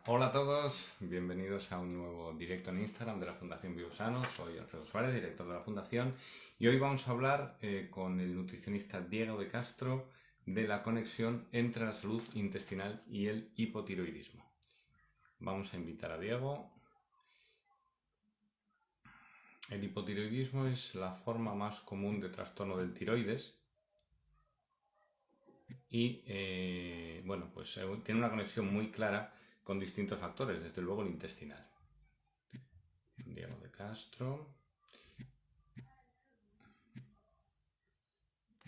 Hola a todos, bienvenidos a un nuevo directo en Instagram de la Fundación Biosano. Soy Alfredo Suárez, director de la Fundación, y hoy vamos a hablar con el nutricionista Diego de Castro de la conexión entre la salud intestinal y el hipotiroidismo. Vamos a invitar a Diego. El hipotiroidismo es la forma más común de trastorno del tiroides y tiene una conexión muy clara con distintos factores, desde luego el intestinal. Diego de Castro.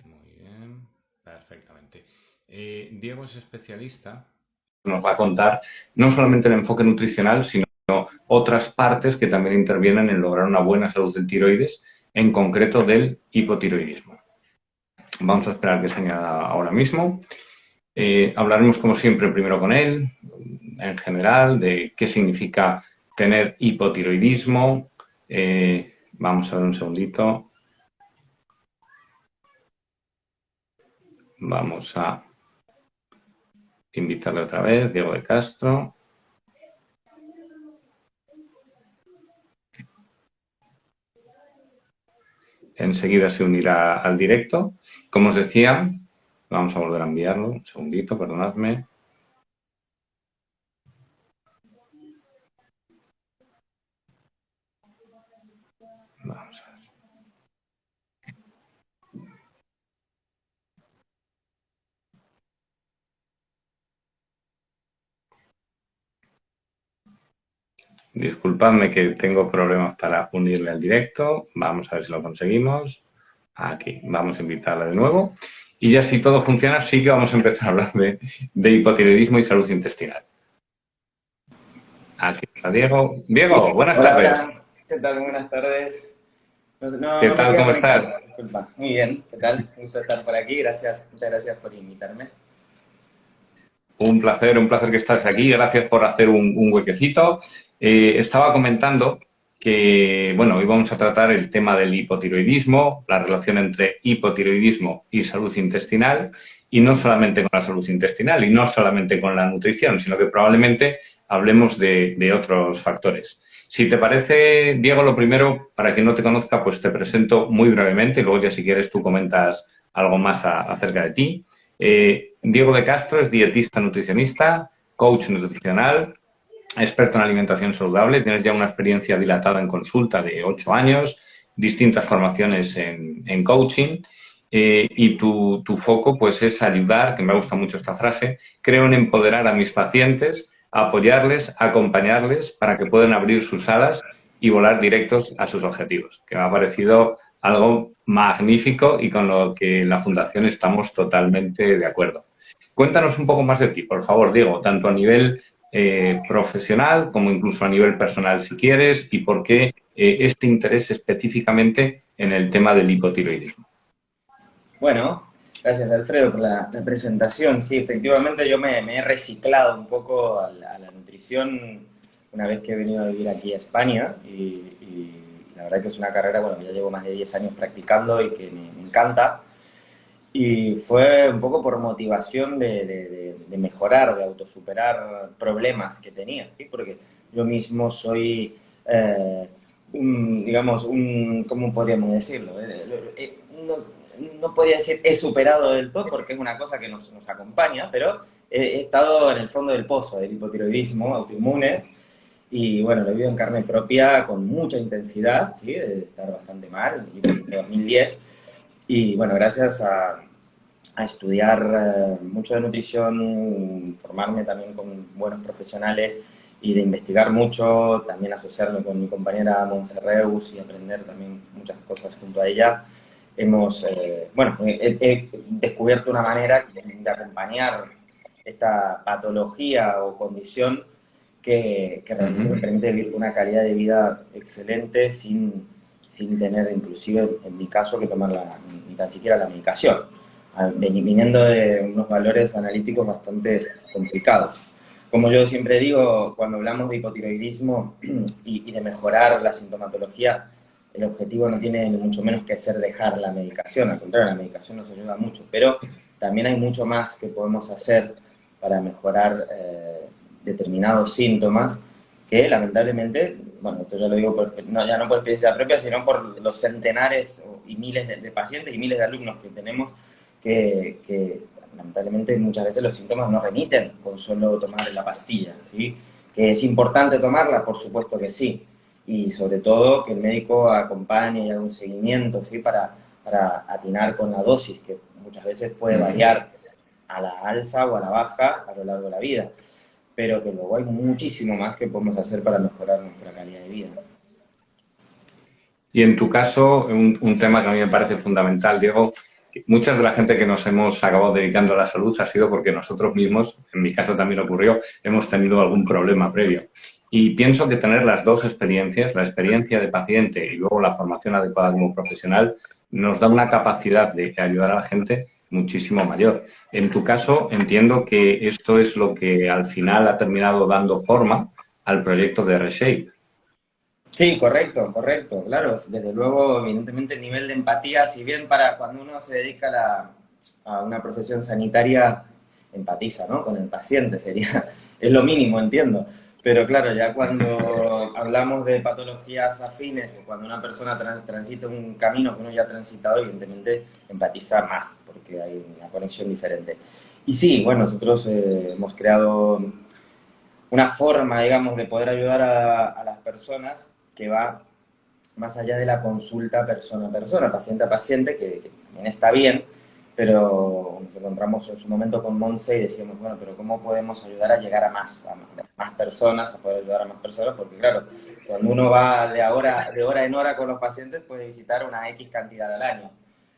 Muy bien, perfectamente. Diego es especialista. Nos va a contar no solamente el enfoque nutricional, sino otras partes que también intervienen en lograr una buena salud del tiroides, en concreto del hipotiroidismo. Vamos a esperar que se añada ahora mismo. Hablaremos, como siempre, primero con él, en general, de qué significa tener hipotiroidismo. Vamos a ver un segundito. Vamos a invitarle otra vez, Diego de Castro. Enseguida se unirá al directo. Como os decía, vamos a volver a enviarlo. Un segundito, perdonadme. Vamos a ver. Disculpadme que tengo problemas para unirle al directo. Vamos a ver si lo conseguimos. Aquí, vamos a invitarla de nuevo. Y ya si todo funciona, sí que vamos a empezar a hablar de hipotiroidismo y salud intestinal. Aquí está Diego. Diego, buenas Hola, tardes. hola. ¿Qué tal? Buenas tardes. ¿Qué No me tal? había ¿Cómo conectado, estás? disculpa. Muy bien, ¿qué tal? Un gusto estar por aquí. Gracias, muchas gracias por invitarme. Un placer que estés aquí. Gracias por hacer un huequecito. Estaba comentando que, bueno, hoy vamos a tratar el tema del hipotiroidismo, la relación entre hipotiroidismo y salud intestinal, y no solamente con la salud intestinal y no solamente con la nutrición, sino que probablemente hablemos de otros factores. Si te parece, Diego, lo primero, para quien no te conozca, pues te presento muy brevemente y luego ya si quieres tú comentas algo más acerca de ti. Diego de Castro es dietista nutricionista, coach nutricional, experto en alimentación saludable. Tienes ya una experiencia dilatada en consulta de 8 años, distintas formaciones en coaching. Y tu foco pues es ayudar, que me gusta mucho esta frase, creo en empoderar a mis pacientes, apoyarles, acompañarles para que puedan abrir sus alas y volar directos a sus objetivos, que me ha parecido algo magnífico y con lo que en la Fundación estamos totalmente de acuerdo. Cuéntanos un poco más de ti, por favor, Diego, tanto a nivel profesional como incluso a nivel personal, si quieres, y por qué este interés específicamente en el tema del hipotiroidismo. Bueno, gracias Alfredo por la presentación. Sí, efectivamente yo me he reciclado un poco a la nutrición una vez que he venido a vivir aquí a España y la verdad que es una carrera, bueno, que ya llevo más de 10 años practicando y que me encanta. Y fue un poco por motivación de mejorar, de autosuperar problemas que tenía, ¿sí? Porque yo mismo soy, digamos, ¿cómo podríamos decirlo? No podría decir he superado del todo porque es una cosa que nos acompaña, pero he estado en el fondo del pozo del hipotiroidismo autoinmune y bueno, lo he vivido en carne propia con mucha intensidad, ¿sí? De estar bastante mal, en 2010. Y bueno, gracias a estudiar mucho de nutrición, formarme también con buenos profesionales y de investigar mucho, también asociarme con mi compañera Montserreus y aprender también muchas cosas junto a ella. He descubierto una manera de acompañar esta patología o condición que Uh realmente me -huh. permite vivir una calidad de vida excelente sin tener, inclusive en mi caso, que tomar ni tan siquiera la medicación, viniendo de unos valores analíticos bastante complicados. Como yo siempre digo, cuando hablamos de hipotiroidismo y de mejorar la sintomatología, el objetivo no tiene ni mucho menos que ser dejar la medicación, al contrario, la medicación nos ayuda mucho, pero también hay mucho más que podemos hacer para mejorar determinados síntomas que lamentablemente, bueno, esto ya lo digo ya no por experiencia propia, sino por los centenares y miles de pacientes y miles de alumnos que tenemos que lamentablemente muchas veces los síntomas no remiten con solo tomar la pastilla, ¿sí? Que es importante tomarla, por supuesto que sí, y sobre todo que el médico acompañe y haga un seguimiento, ¿sí? Para atinar con la dosis, que muchas veces puede variar a la alza o a la baja a lo largo de la vida, pero que luego hay muchísimo más que podemos hacer para mejorar nuestra calidad de vida. Y en tu caso, un tema que a mí me parece fundamental, Diego, mucha de la gente que nos hemos acabado dedicando a la salud ha sido porque nosotros mismos, en mi caso también ocurrió, hemos tenido algún problema previo. Y pienso que tener las dos experiencias, la experiencia de paciente y luego la formación adecuada como profesional, nos da una capacidad de ayudar a la gente muchísimo mayor. En tu caso, entiendo que esto es lo que al final ha terminado dando forma al proyecto de Reshape. Sí, correcto, correcto. Claro, desde luego, evidentemente, el nivel de empatía, si bien para cuando uno se dedica a una profesión sanitaria, empatiza, ¿no? Con el paciente sería, es lo mínimo, entiendo. Pero claro, ya cuando hablamos de patologías afines o cuando una persona transita un camino que uno ya ha transitado, evidentemente empatiza más, porque hay una conexión diferente. Y sí, bueno, nosotros hemos creado una forma, digamos, de poder ayudar a las personas que va más allá de la consulta persona a persona, paciente a paciente, que también está bien, pero nos encontramos en su momento con Monse y decíamos, bueno, pero ¿cómo podemos ayudar a llegar a más personas, a poder ayudar a más personas? Porque claro, cuando uno va de hora en hora con los pacientes, puede visitar una X cantidad al año.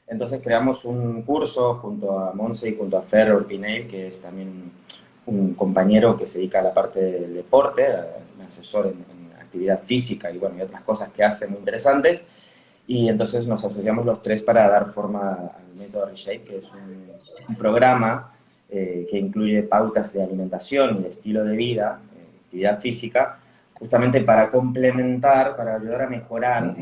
Entonces creamos un curso junto a Monse y junto a Fer Orpinel, que es también un compañero que se dedica a la parte del deporte, un asesor en actividad física y, bueno, y otras cosas que hace muy interesantes. Y entonces nos asociamos los tres para dar forma al método Reshape, que es un programa que incluye pautas de alimentación y de estilo de vida, actividad física, justamente para complementar, para ayudar a mejorar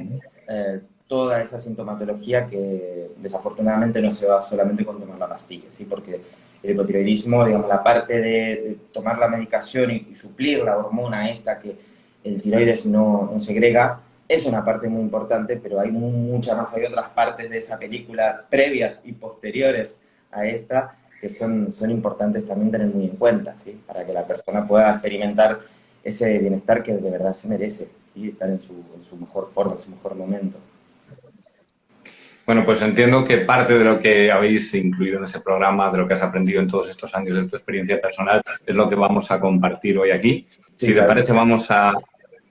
toda esa sintomatología que desafortunadamente no se va solamente con tomar la pastilla, ¿sí? Porque el hipotiroidismo, digamos, la parte de tomar la medicación y suplir la hormona esta que el tiroides no segrega, es una parte muy importante, pero hay muchas más, hay otras partes de esa película previas y posteriores a esta que son importantes también tener muy en cuenta, ¿sí? Para que la persona pueda experimentar ese bienestar que de verdad se merece y estar en su mejor forma, en su mejor momento. Bueno, pues entiendo que parte de lo que habéis incluido en ese programa, de lo que has aprendido en todos estos años de tu experiencia personal, es lo que vamos a compartir hoy aquí. Sí, Si te claro. parece, vamos a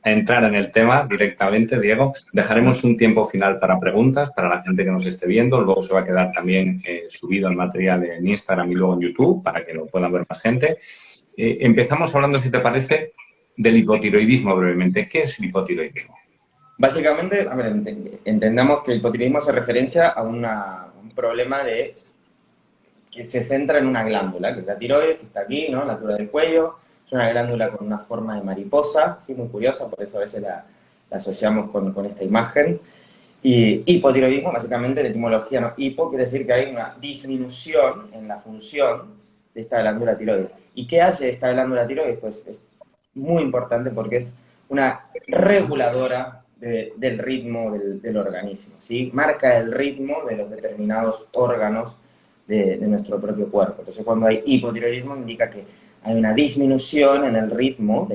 entrar en el tema directamente, Diego. Dejaremos un tiempo final para preguntas, para la gente que nos esté viendo. Luego se va a quedar también subido el material en Instagram y luego en YouTube para que lo puedan ver más gente. Empezamos hablando, si te parece, del hipotiroidismo brevemente. ¿Qué es el hipotiroidismo? Básicamente, a ver, entendamos que el hipotiroidismo hace referencia a un problema que se centra en una glándula, que es la tiroides, que está aquí, ¿no? La altura del cuello. Es una glándula con una forma de mariposa, ¿sí? Muy curiosa, por eso a veces la asociamos con esta imagen. Y hipotiroidismo, básicamente, la etimología, ¿no? Hipo quiere decir que hay una disminución en la función de esta glándula tiroides. ¿Y qué hace esta glándula tiroides? Pues es muy importante porque es una reguladora del ritmo del organismo, ¿sí? Marca el ritmo de los determinados órganos de nuestro propio cuerpo. Entonces, cuando hay hipotiroidismo, indica que hay una disminución en el ritmo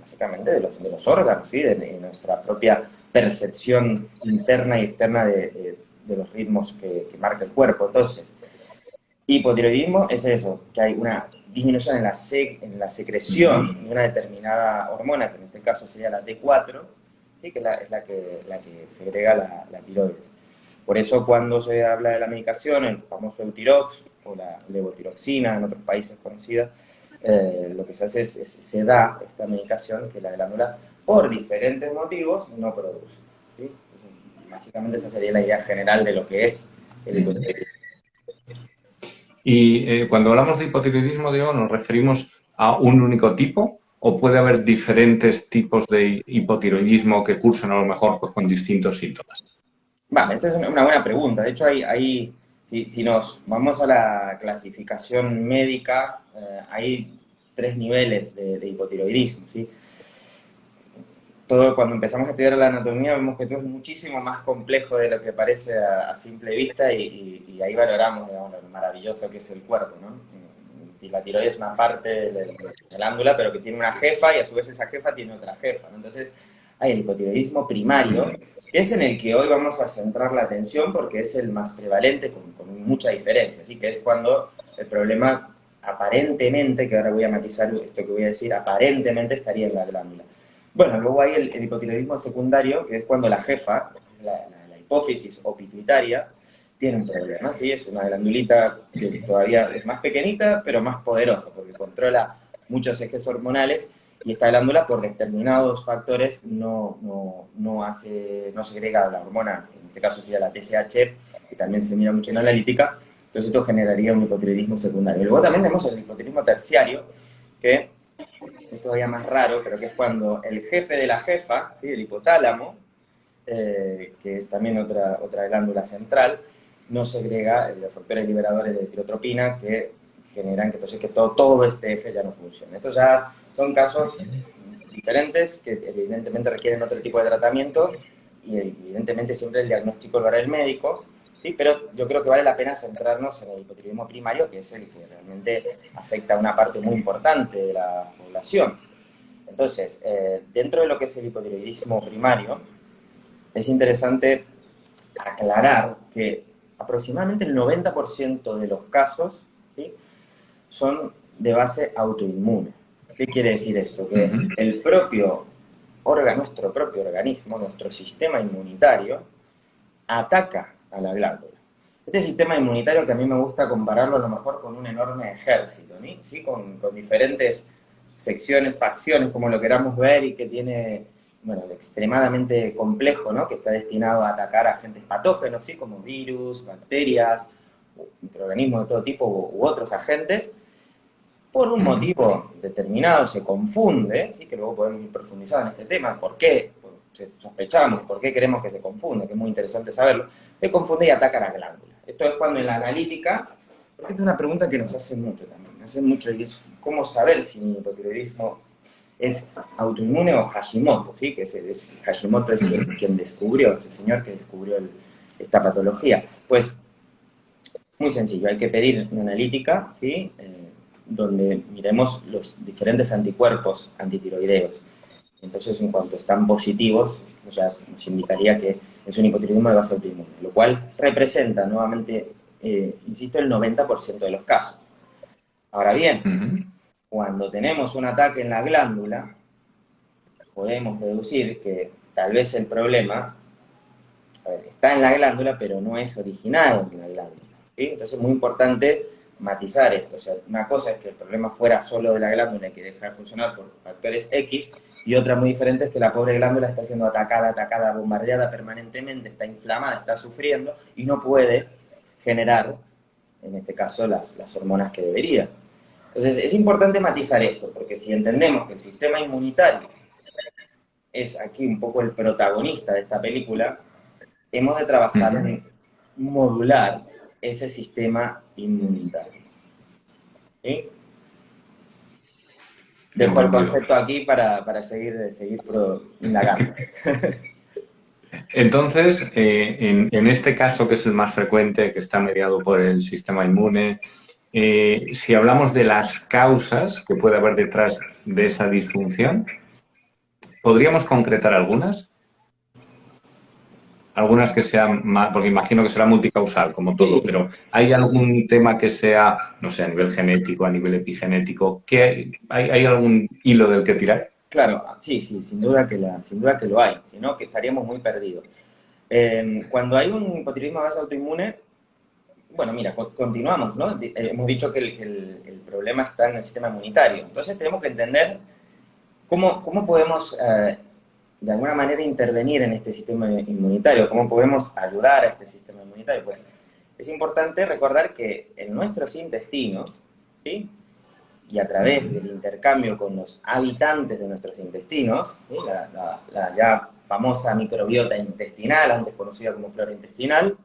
básicamente de los órganos, ¿sí? De nuestra propia percepción interna y externa de los ritmos que marca el cuerpo. Entonces, hipotiroidismo es eso, que hay una disminución en la secreción de una determinada hormona, que en este caso sería la T4, ¿sí? Que es la que segrega la tiroides. Por eso cuando se habla de la medicación, el famoso Eutirox o la levotiroxina, en otros países conocida, lo que se hace es se da esta medicación que la glándula, por diferentes motivos, no produce, ¿sí? Básicamente esa sería la idea general de lo que es el hipotiroidismo. Y cuando hablamos de hipotiroidismo, Diego, ¿nos referimos a un único tipo o puede haber diferentes tipos de hipotiroidismo que cursan a lo mejor pues, con distintos síntomas? Vale, esta es una buena pregunta. De hecho, si nos vamos a la clasificación médica, hay tres niveles de hipotiroidismo, ¿sí? Todo, cuando empezamos a estudiar la anatomía vemos que todo es muchísimo más complejo de lo que parece a simple vista y ahí valoramos, digamos, lo maravilloso que es el cuerpo, ¿no? Y la tiroides es una parte de la glándula, pero que tiene una jefa y a su vez esa jefa tiene otra jefa, ¿no? Entonces hay el hipotiroidismo primario, que es en el que hoy vamos a centrar la atención porque es el más prevalente con mucha diferencia, ¿sí? Que es cuando el problema aparentemente, que ahora voy a matizar esto que voy a decir, aparentemente estaría en la glándula. Bueno, luego hay el hipotiroidismo secundario, que es cuando la jefa, la hipófisis o pituitaria, tiene un problema, ¿sí? Es una glandulita que todavía es más pequeñita, pero más poderosa, porque controla muchos ejes hormonales, y esta glándula, por determinados factores, no segrega la hormona, en este caso sería la TSH, que también se mira mucho en la analítica, entonces esto generaría un hipotiroidismo secundario. Luego también tenemos el hipotiroidismo terciario, que es todavía más raro, pero que es cuando el jefe de la jefa, ¿sí? El hipotálamo, que es también otra glándula central, no segrega los factores liberadores de tirotropina que generan que, entonces, que todo este eje ya no funcione. Estos ya son casos diferentes que evidentemente requieren otro tipo de tratamiento y evidentemente siempre el diagnóstico lo hará el médico, ¿sí? Pero yo creo que vale la pena centrarnos en el hipotiroidismo primario, que es el que realmente afecta a una parte muy importante de la población. Entonces, dentro de lo que es el hipotiroidismo primario, es interesante aclarar que aproximadamente el 90% de los casos, ¿sí? Son de base autoinmune. ¿Qué quiere decir esto? Que el propio nuestro propio organismo, nuestro sistema inmunitario, ataca a la glándula. Este sistema inmunitario, que a mí me gusta compararlo a lo mejor con un enorme ejército, ¿sí? Con diferentes secciones, facciones, como lo queramos ver, y que tiene, bueno, extremadamente complejo, ¿no? Que está destinado a atacar a agentes patógenos, ¿sí? Como virus, bacterias, microorganismos de todo tipo u otros agentes. Por un motivo determinado se confunde, ¿sí? Que luego podemos ir profundizando en este tema, ¿por qué sospechamos, por qué queremos que se confunda? Que es muy interesante saberlo. Se confunde y ataca a la glándula. Esto es cuando en la analítica, porque esta es una pregunta que nos hacen mucho también, me hacen mucho, y es cómo saber si mi hipotiroidismo es autoinmune o Hashimoto, ¿sí? Que Hashimoto es quien descubrió, este señor que descubrió esta patología. Pues muy sencillo, hay que pedir una analítica, ¿sí? Donde miremos los diferentes anticuerpos antitiroideos. Entonces, en cuanto están positivos, ya nos indicaría que es un hipotiroidismo de base autoinmune, lo cual representa, nuevamente, insisto, el 90% de los casos. Ahora bien, cuando tenemos un ataque en la glándula, podemos deducir que tal vez el problema está en la glándula, pero no es originado en la glándula, ¿sí? Entonces es muy importante matizar esto. O sea, una cosa es que el problema fuera solo de la glándula y que deja de funcionar por factores X, y otra muy diferente es que la pobre glándula está siendo atacada, bombardeada permanentemente, está inflamada, está sufriendo y no puede generar, en este caso, las hormonas que debería. Entonces es importante matizar esto, porque si entendemos que el sistema inmunitario es aquí un poco el protagonista de esta película, hemos de trabajar en modular ese sistema inmunitario. ¿Sí? Dejo el concepto aquí para seguir indagando. Entonces, en este caso, que es el más frecuente, que está mediado por el sistema inmune, si hablamos de las causas que puede haber detrás de esa disfunción, ¿podríamos concretar algunas? Algunas que sean más, porque imagino que será multicausal, como todo, Sí. pero ¿hay algún tema que sea, no sé, a nivel genético, a nivel epigenético? ¿Hay algún hilo del que tirar? Claro, sí, sin duda que lo hay, si no, que estaríamos muy perdidos. Cuando hay un hipotiroidismo de base autoinmune, bueno, mira, continuamos, ¿no? Hemos dicho que el problema está en el sistema inmunitario. Entonces tenemos que entender cómo podemos, de alguna manera, intervenir en este sistema inmunitario, cómo podemos ayudar a este sistema inmunitario. Pues es importante recordar que en nuestros intestinos, ¿sí? Y a través del intercambio con los habitantes de nuestros intestinos, ¿sí? La ya famosa microbiota intestinal, antes conocida como flora intestinal,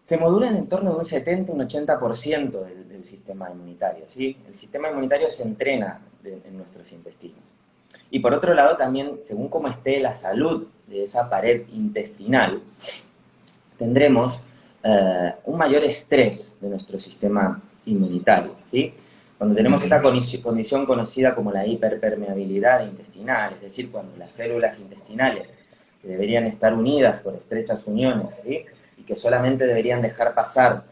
Se modulan en torno de un 70, un 80% del sistema inmunitario, ¿sí? El sistema inmunitario se entrena en nuestros intestinos. Y por otro lado, también, según cómo esté la salud de esa pared intestinal, tendremos un mayor estrés de nuestro sistema inmunitario, ¿sí? Cuando tenemos esta condición conocida como la hiperpermeabilidad intestinal, es decir, cuando las células intestinales, que deberían estar unidas por estrechas uniones, ¿sí? Y que solamente deberían dejar pasar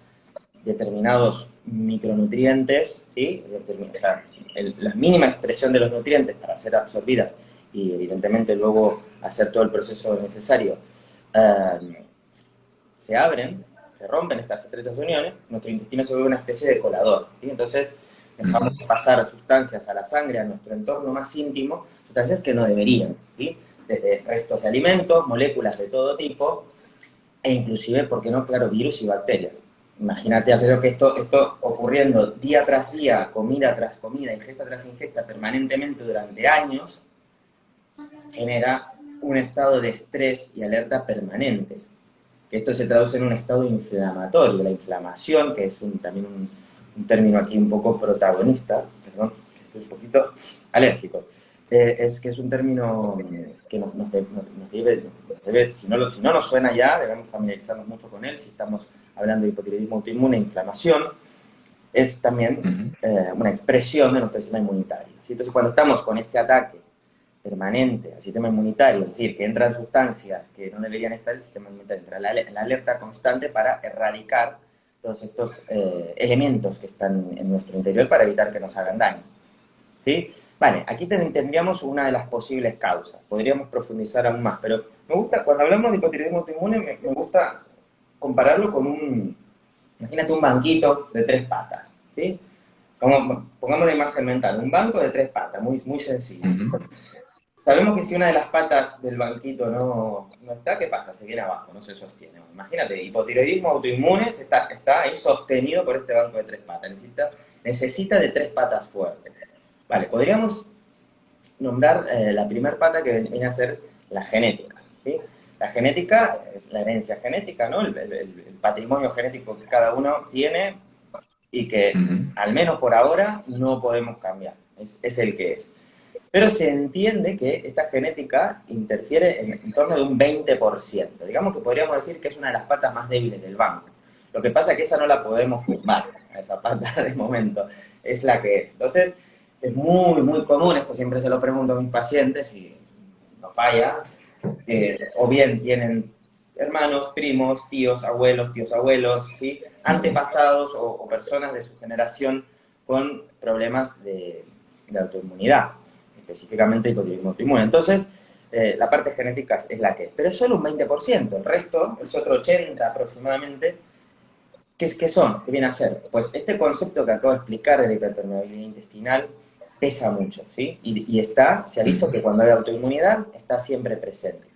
determinados micronutrientes, ¿sí? O sea, la mínima expresión de los nutrientes para ser absorbidas y evidentemente luego hacer todo el proceso necesario, se abren, se rompen estas estrechas uniones, nuestro intestino se vuelve una especie de colador, ¿sí? Entonces dejamos pasar sustancias a la sangre, a nuestro entorno más íntimo, sustancias que no deberían, ¿sí? Desde restos de alimentos, moléculas de todo tipo, e inclusive, ¿por qué no? Claro, virus y bacterias. Imagínate, creo que esto ocurriendo día tras día, comida tras comida, ingesta tras ingesta, permanentemente durante años, genera un estado de estrés y alerta permanente. Que esto se traduce en un estado inflamatorio. La inflamación, que es también un término aquí un poco protagonista, perdón, estoy un poquito alérgico, es que es un término que nos debe, si no nos suena ya, debemos familiarizarnos mucho con él, si estamos hablando de hipotiroidismo autoinmune, inflamación, es también una expresión de nuestro sistema inmunitario, ¿sí? Entonces, cuando estamos con este ataque permanente al sistema inmunitario, es decir, que entran sustancias que no deberían estar, el sistema inmunitario entra en la alerta constante para erradicar todos estos elementos que están en nuestro interior para evitar que nos hagan daño, ¿sí? Vale, aquí tendríamos una de las posibles causas, podríamos profundizar aún más, pero me gusta, cuando hablamos de hipotiroidismo autoinmune, me gusta compararlo con imagínate un banquito de 3 patas, ¿sí? Pongamos una imagen mental, un banco de 3 patas, muy, muy sencillo. Sabemos que si una de las patas del banquito no está, ¿qué pasa? Se viene abajo, no se sostiene. Imagínate, hipotiroidismo autoinmune está ahí sostenido por este banco de 3 patas. Necesita de 3 patas fuertes. Vale, podríamos nombrar la primera pata que viene a ser la genética, ¿sí? La genética es la herencia genética, ¿no? El patrimonio genético que cada uno tiene y que, al menos por ahora, no podemos cambiar. Es el que es. Pero se entiende que esta genética interfiere en torno de un 20%. Digamos que podríamos decir que es una de las patas más débiles del banco. Lo que pasa es que esa no la podemos tumbar, a esa pata de momento. Es la que es. Entonces, es muy, muy común, esto siempre se lo pregunto a mis pacientes y no falla, o bien tienen hermanos, primos, tíos, abuelos, ¿sí? Antepasados o personas de su generación con problemas de autoinmunidad, específicamente hipotiroidismo autoinmune. Entonces, la parte genética es la que es. Pero es solo un 20%, el resto es otro 80% aproximadamente. ¿Qué son? ¿Qué viene a ser? Pues este concepto que acabo de explicar de la hiperpermeabilidad intestinal pesa mucho, ¿sí? Y se ha visto que cuando hay autoinmunidad está siempre presente.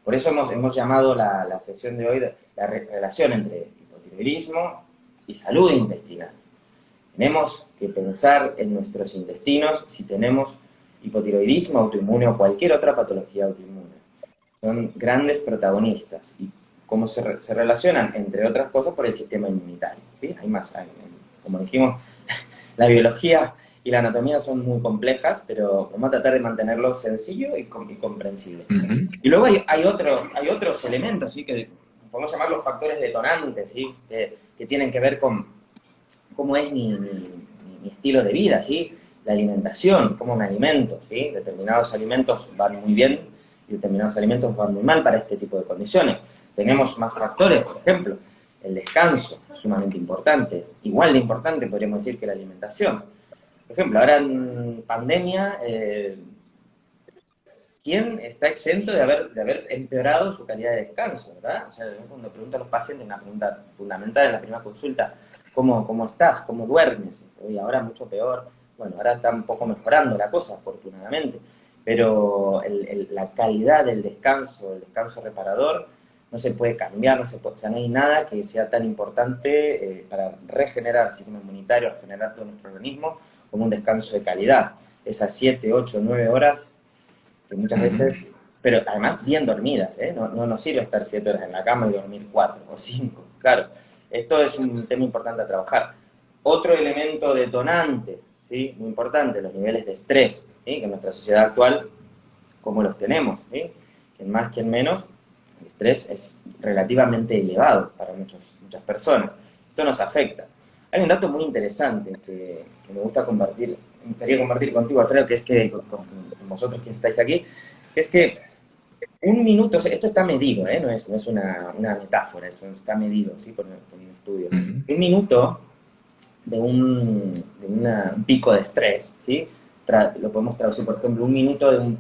Por eso hemos llamado la sesión de hoy la relación entre hipotiroidismo y salud intestinal. Tenemos que pensar en nuestros intestinos si tenemos hipotiroidismo autoinmune o cualquier otra patología autoinmune. Son grandes protagonistas y cómo se relacionan, entre otras cosas, por el sistema inmunitario, ¿sí? Hay más, como dijimos, la biología y la anatomía son muy complejas, pero vamos a tratar de mantenerlo sencillo y comprensible. Y luego hay otros elementos, ¿sí? Que podemos llamar los factores detonantes, ¿sí? Que tienen que ver con cómo es mi estilo de vida, ¿sí? La alimentación, cómo me alimento, ¿sí? Determinados alimentos van muy bien y determinados alimentos van muy mal para este tipo de condiciones. Tenemos más factores, por ejemplo, el descanso, sumamente importante, igual de importante podríamos decir que la alimentación. Por ejemplo, ahora en pandemia, ¿quién está exento de haber empeorado su calidad de descanso, verdad? O sea, cuando pregunto a los pacientes, una pregunta fundamental en la primera consulta, ¿cómo estás? ¿Cómo duermes? Y ahora mucho peor. Bueno, ahora está un poco mejorando la cosa, afortunadamente, pero la calidad del descanso, el descanso reparador, no se puede cambiar, o sea, no hay nada que sea tan importante para regenerar el sistema inmunitario, regenerar todo nuestro organismo, como un descanso de calidad. Esas 7, 8, 9 horas que muchas veces, pero además bien dormidas, ¿eh? No nos sirve estar 7 horas en la cama y dormir 4 o 5, claro. Esto es un tema importante a trabajar. Otro elemento detonante, ¿sí? Muy importante, los niveles de estrés, ¿sí? Que en nuestra sociedad actual, ¿cómo los tenemos? ¿Sí? Quien más, quien menos, el estrés es relativamente elevado para muchas personas. Esto nos afecta. Hay un dato muy interesante que me gustaría compartir contigo, Alfredo, que es que con vosotros que estáis aquí, que es que un minuto, o sea, esto está medido, ¿eh? No es una metáfora, eso está medido, ¿sí? Por un estudio. Ujú. Un minuto un pico de estrés, ¿sí? Lo podemos traducir, por ejemplo, un minuto de un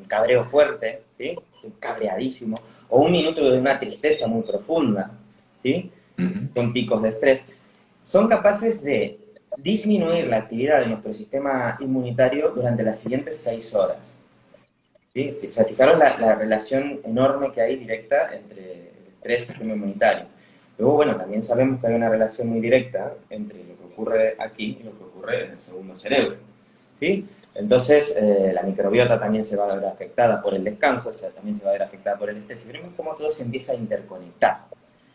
cabreo fuerte, ¿sí? Estoy cabreadísimo, o un minuto de una tristeza muy profunda, ¿sí? Ujú. Son picos de estrés, son capaces de disminuir la actividad de nuestro sistema inmunitario durante las siguientes 6 horas. ¿Sí? O sea, fijaros la relación enorme que hay directa entre el estrés y el sistema inmunitario. Luego, bueno, también sabemos que hay una relación muy directa entre lo que ocurre aquí y lo que ocurre en el segundo cerebro. ¿Sí? Entonces, la microbiota también se va a ver afectada por el descanso, o sea, también se va a ver afectada por el estrés. Y veremos cómo todo se empieza a interconectar.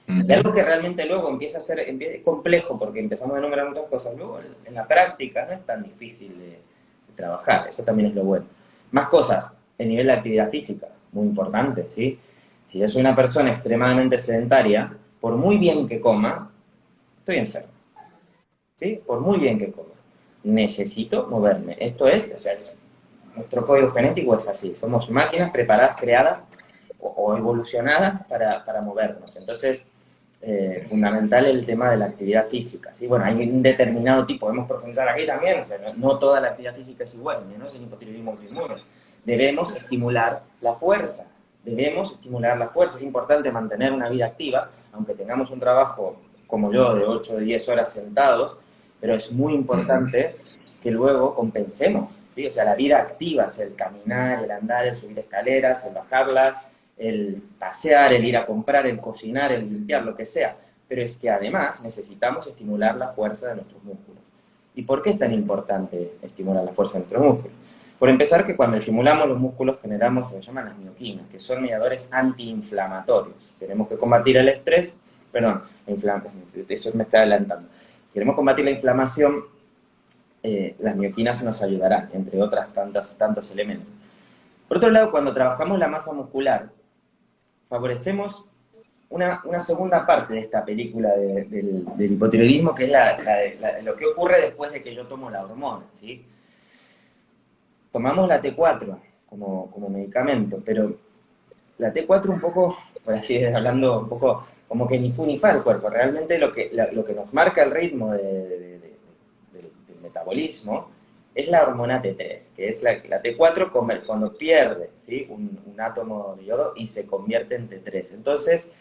Y Ujú. algo que realmente luego empieza a ser complejo, porque empezamos a enumerar muchas cosas, luego en la práctica no es tan difícil de trabajar, eso también es lo bueno. Más cosas, el nivel de actividad física, muy importante, ¿sí? Si yo soy una persona extremadamente sedentaria, por muy bien que coma, estoy enfermo, ¿sí? Por muy bien que coma. Necesito moverme. Esto es, o sea, nuestro código genético es así. Somos máquinas preparadas, creadas o evolucionadas para movernos. Entonces, fundamental el tema de la actividad física, ¿sí? Bueno, hay un determinado tipo, podemos profundizar aquí también, o sea, no toda la actividad física es igual, menos el hipotiroidismo autoinmune. Debemos estimular la fuerza, es importante mantener una vida activa, aunque tengamos un trabajo como yo de 8 o 10 horas sentados, pero es muy Ujú. importante que luego compensemos, ¿sí? O sea, la vida activa, es el caminar, el andar, el subir escaleras, el bajarlas, el pasear, el ir a comprar, el cocinar, el limpiar, lo que sea. Pero es que además necesitamos estimular la fuerza de nuestros músculos. ¿Y por qué es tan importante estimular la fuerza de nuestros músculos? Por empezar, que cuando estimulamos los músculos generamos lo que llaman las mioquinas, que son mediadores antiinflamatorios. Tenemos que combatir el estrés, perdón, eso me está adelantando. Queremos combatir la inflamación, las mioquinas nos ayudarán, entre otras tantos elementos. Por otro lado, cuando trabajamos la masa muscular, favorecemos una segunda parte de esta película del hipotiroidismo, que es lo que ocurre después de que yo tomo la hormona, ¿sí? Tomamos la T4 como medicamento, pero la T4 un poco, por así hablando, un poco como que ni fu ni fa el cuerpo. Realmente lo que nos marca el ritmo del metabolismo es la hormona T3, que es la T4 cuando pierde, ¿sí? un átomo de yodo y se convierte en T3. Entonces,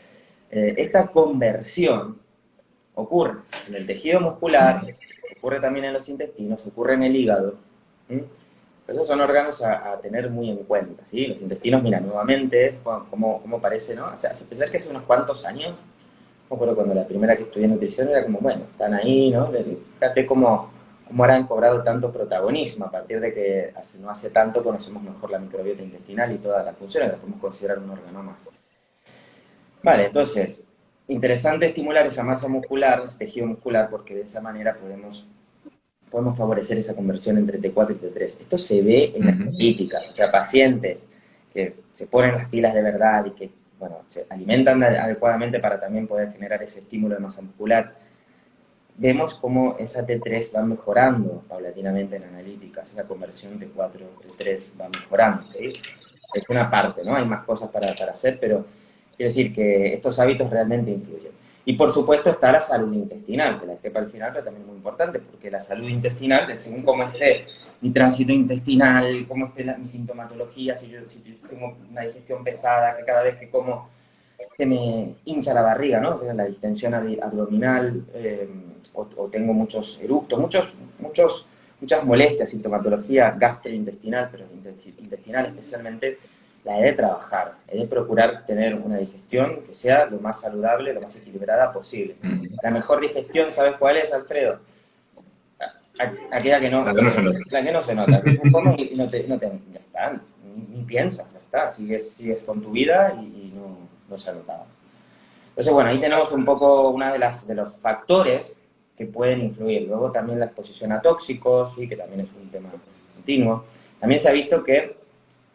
esta conversión ocurre en el tejido muscular, ocurre también en los intestinos, ocurre en el hígado. ¿Sí? Esos son órganos a tener muy en cuenta, ¿sí? Los intestinos, mira, nuevamente, como parece, ¿no? O sea, a pesar que hace unos cuantos años, me acuerdo cuando la primera que estudié nutrición era como, bueno, están ahí, ¿no? Fíjate cómo ahora han cobrado tanto protagonismo a partir de que no hace tanto conocemos mejor la microbiota intestinal y todas las funciones, la podemos considerar un órgano más. Vale, entonces, interesante estimular esa masa muscular, ese tejido muscular, porque de esa manera podemos favorecer esa conversión entre T4 y T3. Esto se ve en las Ujú. analíticas, o sea, pacientes que se ponen las pilas de verdad y que, bueno, se alimentan adecuadamente para también poder generar ese estímulo de masa muscular. Vemos cómo esa T3 va mejorando paulatinamente en analíticas, la conversión T4-T3 va mejorando, ¿sí? Es una parte, ¿no? Hay más cosas para hacer, pero quiero decir que estos hábitos realmente influyen. Y por supuesto está la salud intestinal, que la dejé para el final, pero también es muy importante, porque la salud intestinal, según cómo esté mi tránsito intestinal, cómo esté mi sintomatología, si tengo una digestión pesada, que cada vez que como se me hincha la barriga, ¿no? O sea, la distensión abdominal, o tengo muchos eructos, muchas molestias, sintomatología gastrointestinal, pero intestinal especialmente, la he de trabajar, he de procurar tener una digestión que sea lo más saludable, lo más equilibrada posible. Ujú. La mejor digestión, ¿sabes cuál es, Alfredo? Aquella que no, La que no se nota. la que no se nota, que tú comes y ya está, ni piensas, ya está, sigues con tu vida y no se ha notado. Entonces, bueno, ahí tenemos un poco uno de los factores que pueden influir. Luego también la exposición a tóxicos, ¿sí? Que también es un tema continuo. También se ha visto que,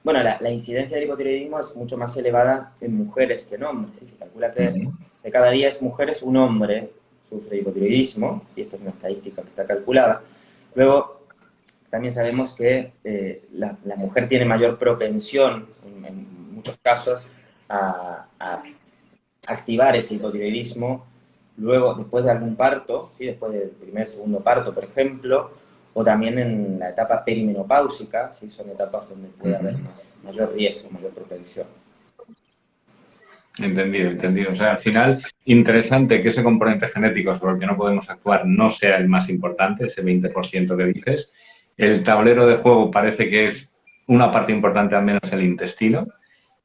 bueno, la incidencia del hipotiroidismo es mucho más elevada en mujeres que en hombres, ¿sí? Se calcula que Ujú. de cada 10 mujeres, un hombre sufre de hipotiroidismo, y esto es una estadística que está calculada. Luego, también sabemos que la mujer tiene mayor propensión, en muchos casos, a activar ese hipotiroidismo luego, después de algún parto, ¿sí? Después del primer, segundo parto, por ejemplo, o también en la etapa perimenopáusica, ¿sí? Son etapas donde puede haber Ujú. mayor riesgo, mayor propensión. Entendido, entendido. O sea, al final, interesante que ese componente genético sobre el que no podemos actuar no sea el más importante, ese 20% que dices. El tablero de juego parece que es una parte importante, al menos el intestino,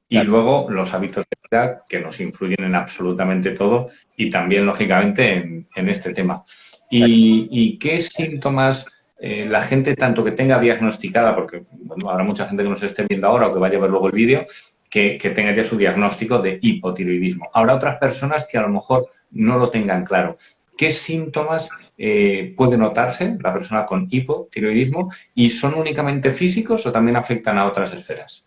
y Claro. luego los hábitos de vida que nos influyen en absolutamente todo y también, lógicamente, en este tema. ¿Y qué síntomas la gente, tanto que tenga diagnosticada, porque bueno, habrá mucha gente que nos esté viendo ahora o que vaya a ver luego el vídeo, que tenga ya su diagnóstico de hipotiroidismo? Habrá otras personas que a lo mejor no lo tengan claro. ¿Qué síntomas puede notarse la persona con hipotiroidismo y son únicamente físicos o también afectan a otras esferas?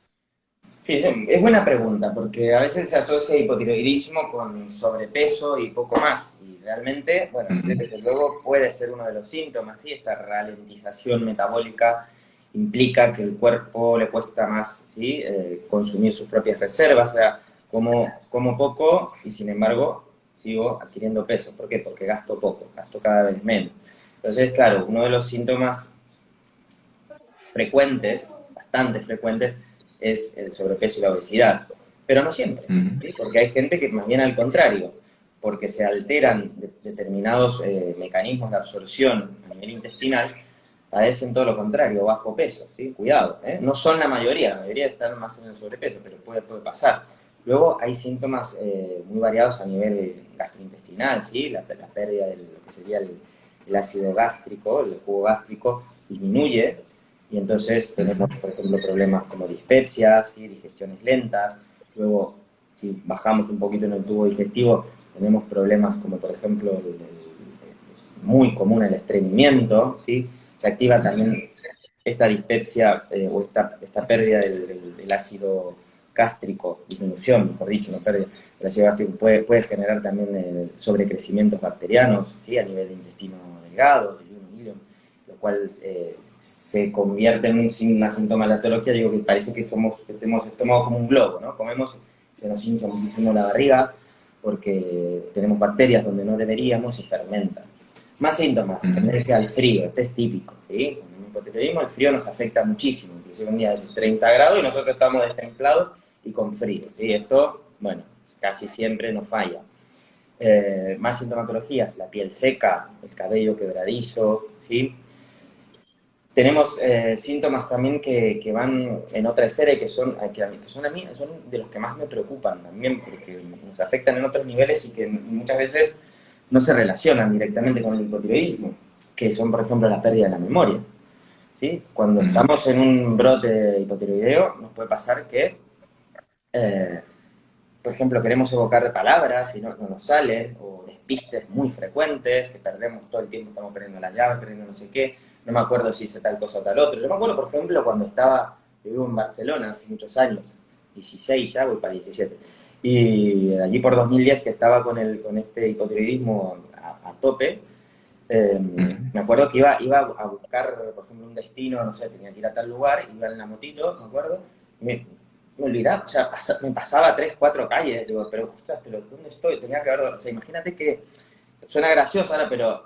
Sí, es buena pregunta, porque a veces se asocia hipotiroidismo con sobrepeso y poco más. Y realmente, bueno, este Ujú. desde luego puede ser uno de los síntomas, ¿sí? Esta ralentización metabólica implica que el cuerpo le cuesta más, ¿sí? Consumir sus propias reservas, o sea, como poco y sin embargo sigo adquiriendo peso. ¿Por qué? Porque gasto poco, gasto cada vez menos. Entonces, claro, uno de los síntomas frecuentes, bastante frecuentes, es el sobrepeso y la obesidad. Pero no siempre, Ujú. ¿sí? Porque hay gente que más bien al contrario, porque se alteran determinados mecanismos de absorción a nivel intestinal, padecen todo lo contrario, bajo peso, ¿sí? Cuidado, ¿eh? No son la mayoría están más en el sobrepeso, pero puede pasar. Luego hay síntomas muy variados a nivel gastrointestinal, ¿sí? La pérdida de lo que sería el ácido gástrico, el jugo gástrico disminuye, y entonces tenemos, por ejemplo, problemas como dispepsias, ¿sí? Digestiones lentas. Luego, si bajamos un poquito en el tubo digestivo, tenemos problemas como, por ejemplo, muy común el estreñimiento, ¿sí? Se activa también esta dispepsia o esta pérdida del ácido gástrico, disminución, mejor dicho, no pérdida del ácido gástrico, puede generar también sobrecrecimientos bacterianos, ¿sí? A nivel de intestino delgado, de ileum, lo cual se convierte en una sintomatología, digo que parece que tenemos estómago como un globo, ¿no? Comemos, se nos hincha muchísimo la barriga porque tenemos bacterias donde no deberíamos y fermentan. Más síntomas, Ujú. tendencia al frío, este es típico, ¿sí? Con el hipotiroidismo el frío nos afecta muchísimo, inclusive un día es 30 grados y nosotros estamos destemplados y con frío, ¿sí? Esto, bueno, casi siempre nos falla. Más sintomatologías, la piel seca, el cabello quebradizo, ¿sí? Tenemos síntomas también que van en otra esfera y que son a mí, son de los que más me preocupan también, porque nos afectan en otros niveles y que muchas veces no se relacionan directamente con el hipotiroidismo, que son, por ejemplo, la pérdida de la memoria, ¿sí? Cuando Ujú. estamos en un brote hipotiroideo, nos puede pasar que eh, por ejemplo, queremos evocar palabras y no nos salen, o despistes muy frecuentes, que perdemos todo el tiempo, estamos perdiendo la llave, perdiendo no sé qué, no me acuerdo si hice tal cosa o tal otro. Yo me acuerdo, por ejemplo, cuando yo vivo en Barcelona hace muchos años, 16 ya, voy para 17, y allí por 2010 que estaba con este hipotiroidismo a tope, Ujú. me acuerdo que iba a buscar, por ejemplo, un destino, no sé, tenía que ir a tal lugar, iba en la motito, me acuerdo, me olvidaba, o sea, me pasaba 3, 4 calles, digo, pero, ostras, pero ¿dónde estoy? Tenía que haber, o sea, imagínate que, suena gracioso ahora, pero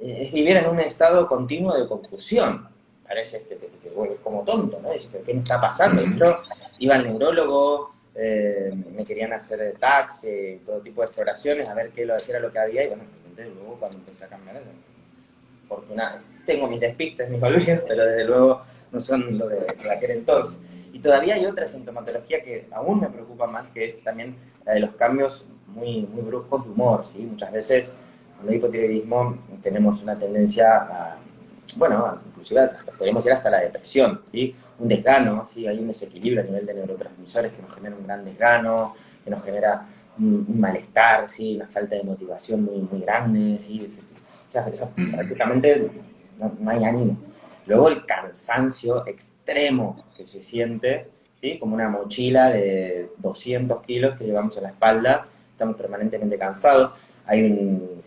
es vivir en un estado continuo de confusión. Parece que te vuelves como tonto, ¿no? Dices, ¿pero qué me está pasando? Ujú. Yo iba al neurólogo, me querían hacer tags, todo tipo de exploraciones, a ver qué era lo que había, y bueno, luego cuando empecé a cambiar, fortuna, tengo mis despistes, mis olvidos, pero desde luego no son lo de aquel entonces. Y todavía hay otra sintomatología que aún me preocupa más, que es también la de los cambios muy bruscos de humor, ¿sí? Muchas veces con el hipotiroidismo tenemos una tendencia a, bueno, inclusive podemos ir hasta la depresión, ¿sí? Un desgano, ¿sí? Hay un desequilibrio a nivel de neurotransmisores que nos genera un gran desgano, que nos genera un malestar, ¿sí? Una falta de motivación muy, muy grande, ¿sí? Prácticamente no hay ánimo. Luego el cansancio extremo que se siente, ¿sí? Como una mochila de 200 kilos que llevamos en la espalda, estamos permanentemente cansados.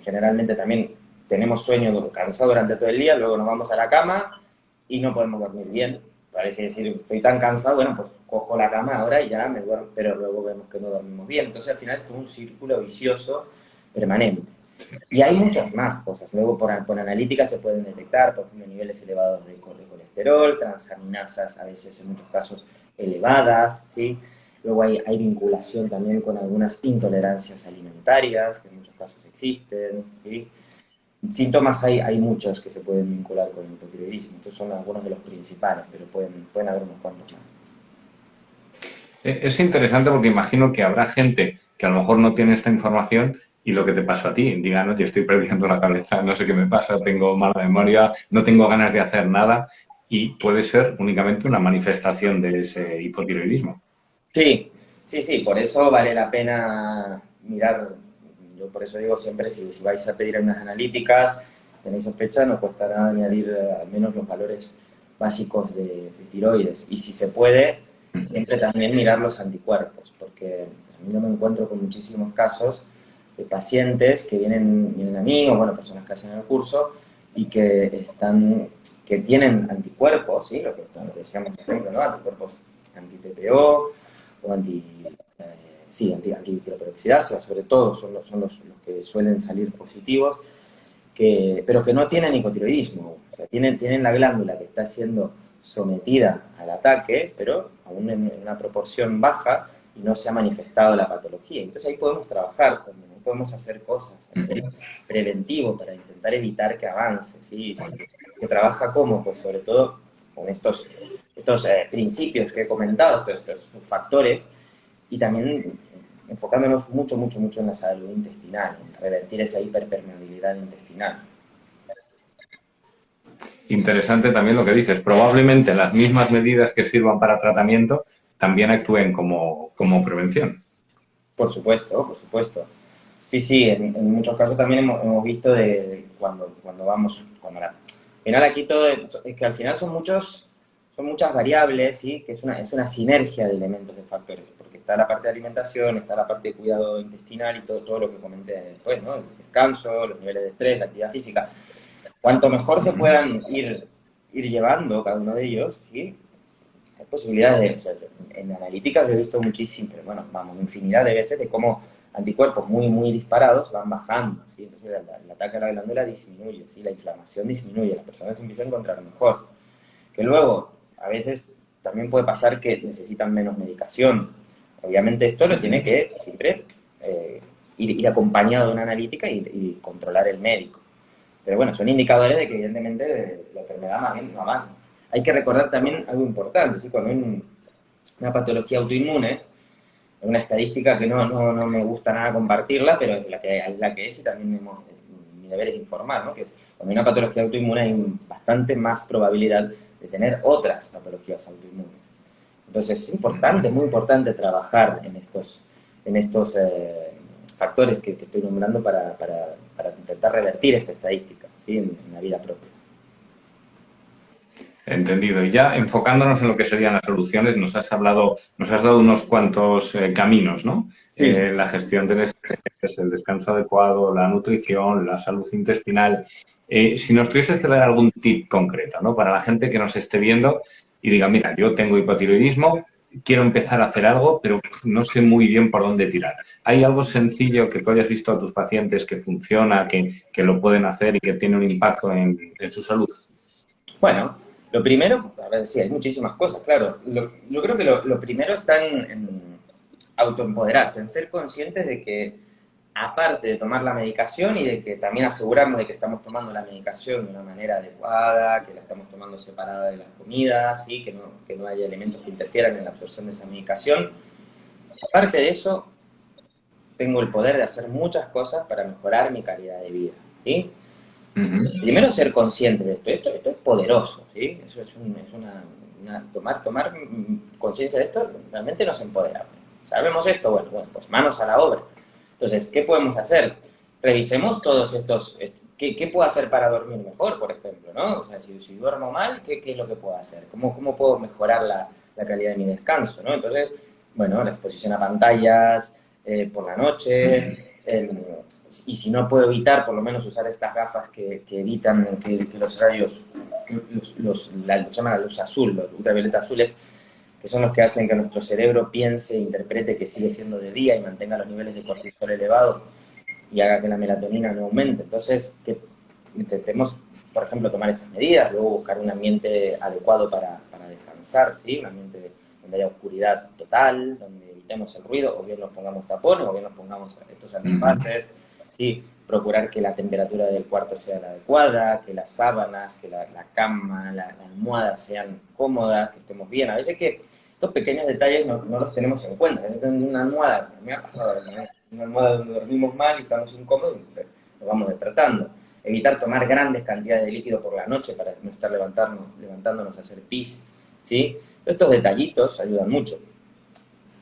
Generalmente también tenemos sueño cansado durante todo el día, luego nos vamos a la cama y no podemos dormir bien. Parece decir, estoy tan cansado, bueno, pues cojo la cama ahora y ya me duermo, pero luego vemos que no dormimos bien. Entonces al final es como un círculo vicioso permanente. Y hay muchas más cosas. Luego por analítica se pueden detectar, por ejemplo, niveles elevados de colesterol, transaminasas a veces en muchos casos elevadas, ¿sí? Luego hay vinculación también con algunas intolerancias alimentarias, que en muchos casos existen, ¿sí? Síntomas hay muchos que se pueden vincular con el hipotiroidismo. Estos son algunos de los principales, pero pueden haber unos cuantos más. Es interesante porque imagino que habrá gente que a lo mejor no tiene esta información y lo que te pasó a ti, digan, oye, estoy perdiendo la cabeza, no sé qué me pasa, tengo mala memoria, no tengo ganas de hacer nada y puede ser únicamente una manifestación de ese hipotiroidismo. Sí, sí, sí, por eso vale la pena mirar. Yo por eso digo siempre, si vais a pedir unas analíticas, tenéis sospecha, no cuesta nada añadir al menos los valores básicos de tiroides. Y si se puede, siempre también mirar los anticuerpos, porque a mí no me encuentro con muchísimos casos de pacientes que vienen a mí, o bueno, personas que hacen el curso, y que tienen anticuerpos, ¿sí? Lo que decíamos, por ejemplo, ¿no? Anticuerpos anti-TPO, o antiperoxidasa, sobre todo, son los que suelen salir positivos, pero que no tienen hipotiroidismo. O sea, tienen la glándula que está siendo sometida al ataque, pero aún en una proporción baja y no se ha manifestado la patología. Entonces ahí podemos trabajar, podemos hacer cosas a nivel preventivo para intentar evitar que avance. ¿Sí? Se trabaja como, pues sobre todo con estos principios que he comentado, estos factores, y también enfocándonos mucho, mucho, mucho en la salud intestinal, en revertir esa hiperpermeabilidad intestinal. Interesante también lo que dices. Probablemente las mismas medidas que sirvan para tratamiento también actúen como prevención. Por supuesto, por supuesto. Sí, sí, en muchos casos también hemos visto de cuando vamos, al final aquí todo, es que al final son muchas variables, ¿sí? Que es una sinergia de elementos, de factores, porque está la parte de alimentación, está la parte de cuidado intestinal y todo lo que comenté después, ¿no? El descanso, los niveles de estrés, la actividad física. Cuanto mejor se puedan ir llevando cada uno de ellos, ¿sí? Hay posibilidades o sea, en analíticas yo he visto muchísimo, pero bueno, vamos, infinidad de veces de cómo anticuerpos muy, muy disparados van bajando, ¿sí? Entonces el ataque a la glándula disminuye, ¿sí? La inflamación disminuye, las personas se empiezan a encontrar mejor. Que luego, a veces también puede pasar que necesitan menos medicación. Obviamente esto lo tiene que siempre ir acompañado de una analítica y controlar el médico. Pero bueno, son indicadores de que evidentemente la enfermedad más bien no avanza. Hay que recordar también algo importante, ¿sí? Cuando hay una patología autoinmune, una estadística que no me gusta nada compartirla, pero es la que es y también mi deber es informar, ¿no? Que cuando hay una patología autoinmune hay bastante más probabilidad de tener otras patologías autoinmunes. Entonces es importante, muy importante trabajar en estos factores que estoy nombrando para intentar revertir esta estadística, ¿sí? en la vida propia. Entendido. Y ya enfocándonos en lo que serían las soluciones, nos has dado unos cuantos caminos, ¿no? Sí. La gestión del estrés, el descanso adecuado, la nutrición, la salud intestinal. Si nos tuvieses que dar algún tip concreto, ¿no? Para la gente que nos esté viendo y diga, mira, yo tengo hipotiroidismo, quiero empezar a hacer algo, pero no sé muy bien por dónde tirar. ¿Hay algo sencillo que tú hayas visto a tus pacientes que funciona, que lo pueden hacer y que tiene un impacto en su salud? Bueno, lo primero, a ver, sí, hay muchísimas cosas, claro. Yo creo que lo primero está en autoempoderarse, en ser conscientes de que, aparte de tomar la medicación y de que también asegurarnos de que estamos tomando la medicación de una manera adecuada, que la estamos tomando separada de las comidas, ¿sí? Que no haya elementos que interfieran en la absorción de esa medicación. Aparte de eso, tengo el poder de hacer muchas cosas para mejorar mi calidad de vida, ¿sí? Primero ser consciente de esto es poderoso, ¿sí? Eso es tomar conciencia de esto realmente nos empodera. ¿Sabemos esto? Bueno, pues manos a la obra. Entonces, ¿qué podemos hacer? Revisemos todos estos... ¿Qué puedo hacer para dormir mejor, por ejemplo, ¿no? O sea, si duermo mal, ¿qué es lo que puedo hacer? ¿Cómo puedo mejorar la calidad de mi descanso, ¿no? Entonces, bueno, la exposición a pantallas por la noche, y si no puedo evitar, por lo menos usar estas gafas que evitan que los rayos, se llama la luz azul, los ultravioleta azules, que son los que hacen que nuestro cerebro piense e interprete que sigue siendo de día y mantenga los niveles de cortisol elevados y haga que la melatonina no aumente. Entonces, que intentemos, por ejemplo, tomar estas medidas, luego buscar un ambiente adecuado para descansar, ¿sí? Un ambiente donde haya oscuridad total, donde evitemos el ruido, o bien nos pongamos tapones, o bien nos pongamos estos antifaces, ¿sí? Procurar que la temperatura del cuarto sea la adecuada, que las sábanas, que la cama, la almohada sean cómodas, que estemos bien. A veces que estos pequeños detalles no los tenemos en cuenta. A veces una almohada, a mí me ha pasado, ¿no? Una almohada donde dormimos mal y estamos incómodos y nos vamos despertando. Evitar tomar grandes cantidades de líquido por la noche para no estar levantándonos a hacer pis, ¿sí? Estos detallitos ayudan mucho.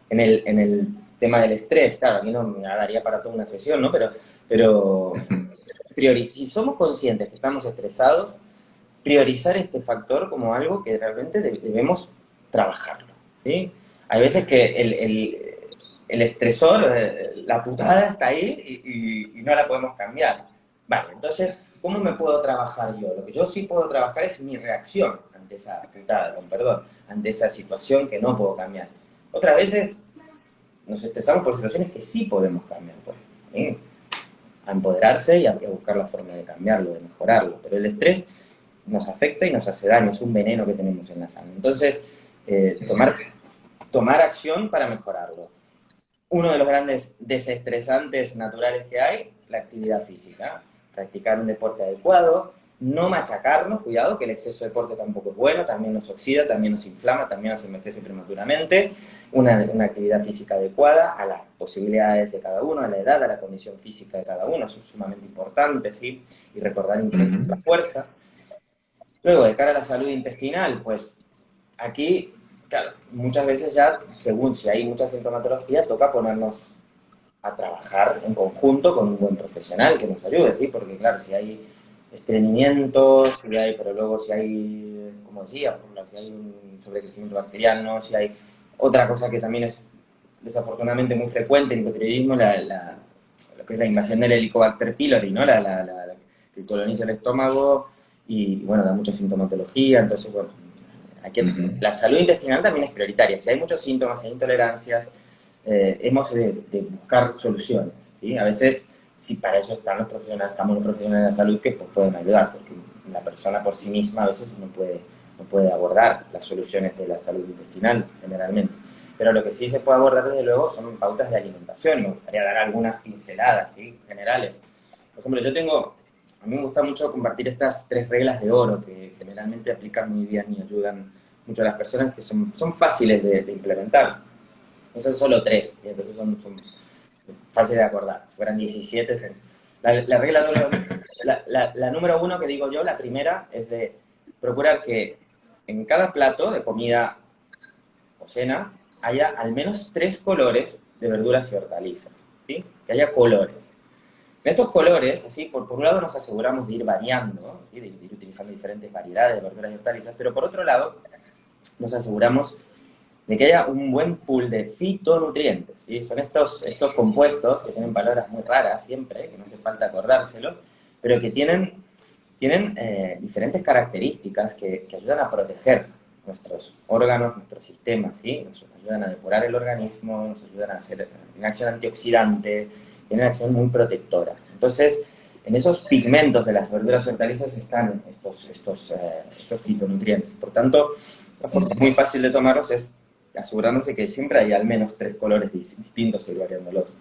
En el tema del estrés, claro, aquí no me daría para toda una sesión, ¿no? Pero si somos conscientes que estamos estresados, priorizar este factor como algo que realmente debemos trabajarlo, ¿sí? Hay veces que el estresor, la putada está ahí y no la podemos cambiar. Vale, entonces, ¿cómo me puedo trabajar yo? Lo que yo sí puedo trabajar es mi reacción ante esa putada, con perdón, ante esa situación que no puedo cambiar. Otras veces nos estresamos por situaciones que sí podemos cambiar, pues, ¿sí? A empoderarse y a buscar la forma de cambiarlo, de mejorarlo. Pero el estrés nos afecta y nos hace daño, es un veneno que tenemos en la sangre. Entonces, tomar acción para mejorarlo. Uno de los grandes desestresantes naturales que hay, la actividad física. Practicar un deporte adecuado, no machacarnos, cuidado, que el exceso de deporte tampoco es bueno, también nos oxida, también nos inflama, también nos envejece prematuramente. Una actividad física adecuada a las posibilidades de cada uno, a la edad, a la condición física de cada uno, es sumamente importante, ¿sí? Y recordar introducir la fuerza. Luego, de cara a la salud intestinal, pues aquí, claro, muchas veces ya, según si hay mucha sintomatología, toca ponernos a trabajar en conjunto con un buen profesional que nos ayude, ¿sí? Porque, claro, si hay estreñimientos, pero luego si hay, como decía, si hay un sobrecrecimiento bacteriano, si hay otra cosa que también es desafortunadamente muy frecuente en el hipotiroidismo, lo que es la invasión del Helicobacter pylori, ¿no? Que coloniza el estómago y, bueno, da mucha sintomatología. Entonces, bueno, la salud intestinal también es prioritaria. Si hay muchos síntomas, hay intolerancias, hemos de buscar soluciones, ¿sí? A veces, si para eso están los profesionales, estamos los profesionales de la salud que pues, pueden ayudar, porque la persona por sí misma a veces no puede abordar las soluciones de la salud intestinal, generalmente. Pero lo que sí se puede abordar, desde luego, son pautas de alimentación. Me gustaría dar algunas pinceladas, ¿sí? Generales. Por ejemplo, a mí me gusta mucho compartir estas 3 reglas de oro que generalmente aplican muy bien y ayudan mucho a las personas, que son fáciles de implementar. Esos son solo 3, y entonces son fáciles de acordar. Si fueran 17, la regla de oro, la número 1 que digo yo, la primera, es de procurar que en cada plato de comida o cena haya al menos 3 colores de verduras y hortalizas, ¿sí? Que haya colores. En estos colores, así, por un lado nos aseguramos de ir variando, ¿sí? De ir utilizando diferentes variedades de verduras y hortalizas, pero por otro lado nos aseguramos de que haya un buen pool de fitonutrientes, ¿sí? Son estos compuestos que tienen palabras muy raras siempre, que no hace falta acordárselos, pero que tienen diferentes características que ayudan a proteger nuestros órganos, nuestros sistemas, ¿sí? Nos ayudan a depurar el organismo, nos ayudan a hacer una acción antioxidante, tienen una acción muy protectora. Entonces, en esos pigmentos de las verduras y hortalizas están estos fitonutrientes. Por tanto, una forma muy fácil de tomarlos es asegurándose que siempre hay al menos 3 colores distintos y variándolos.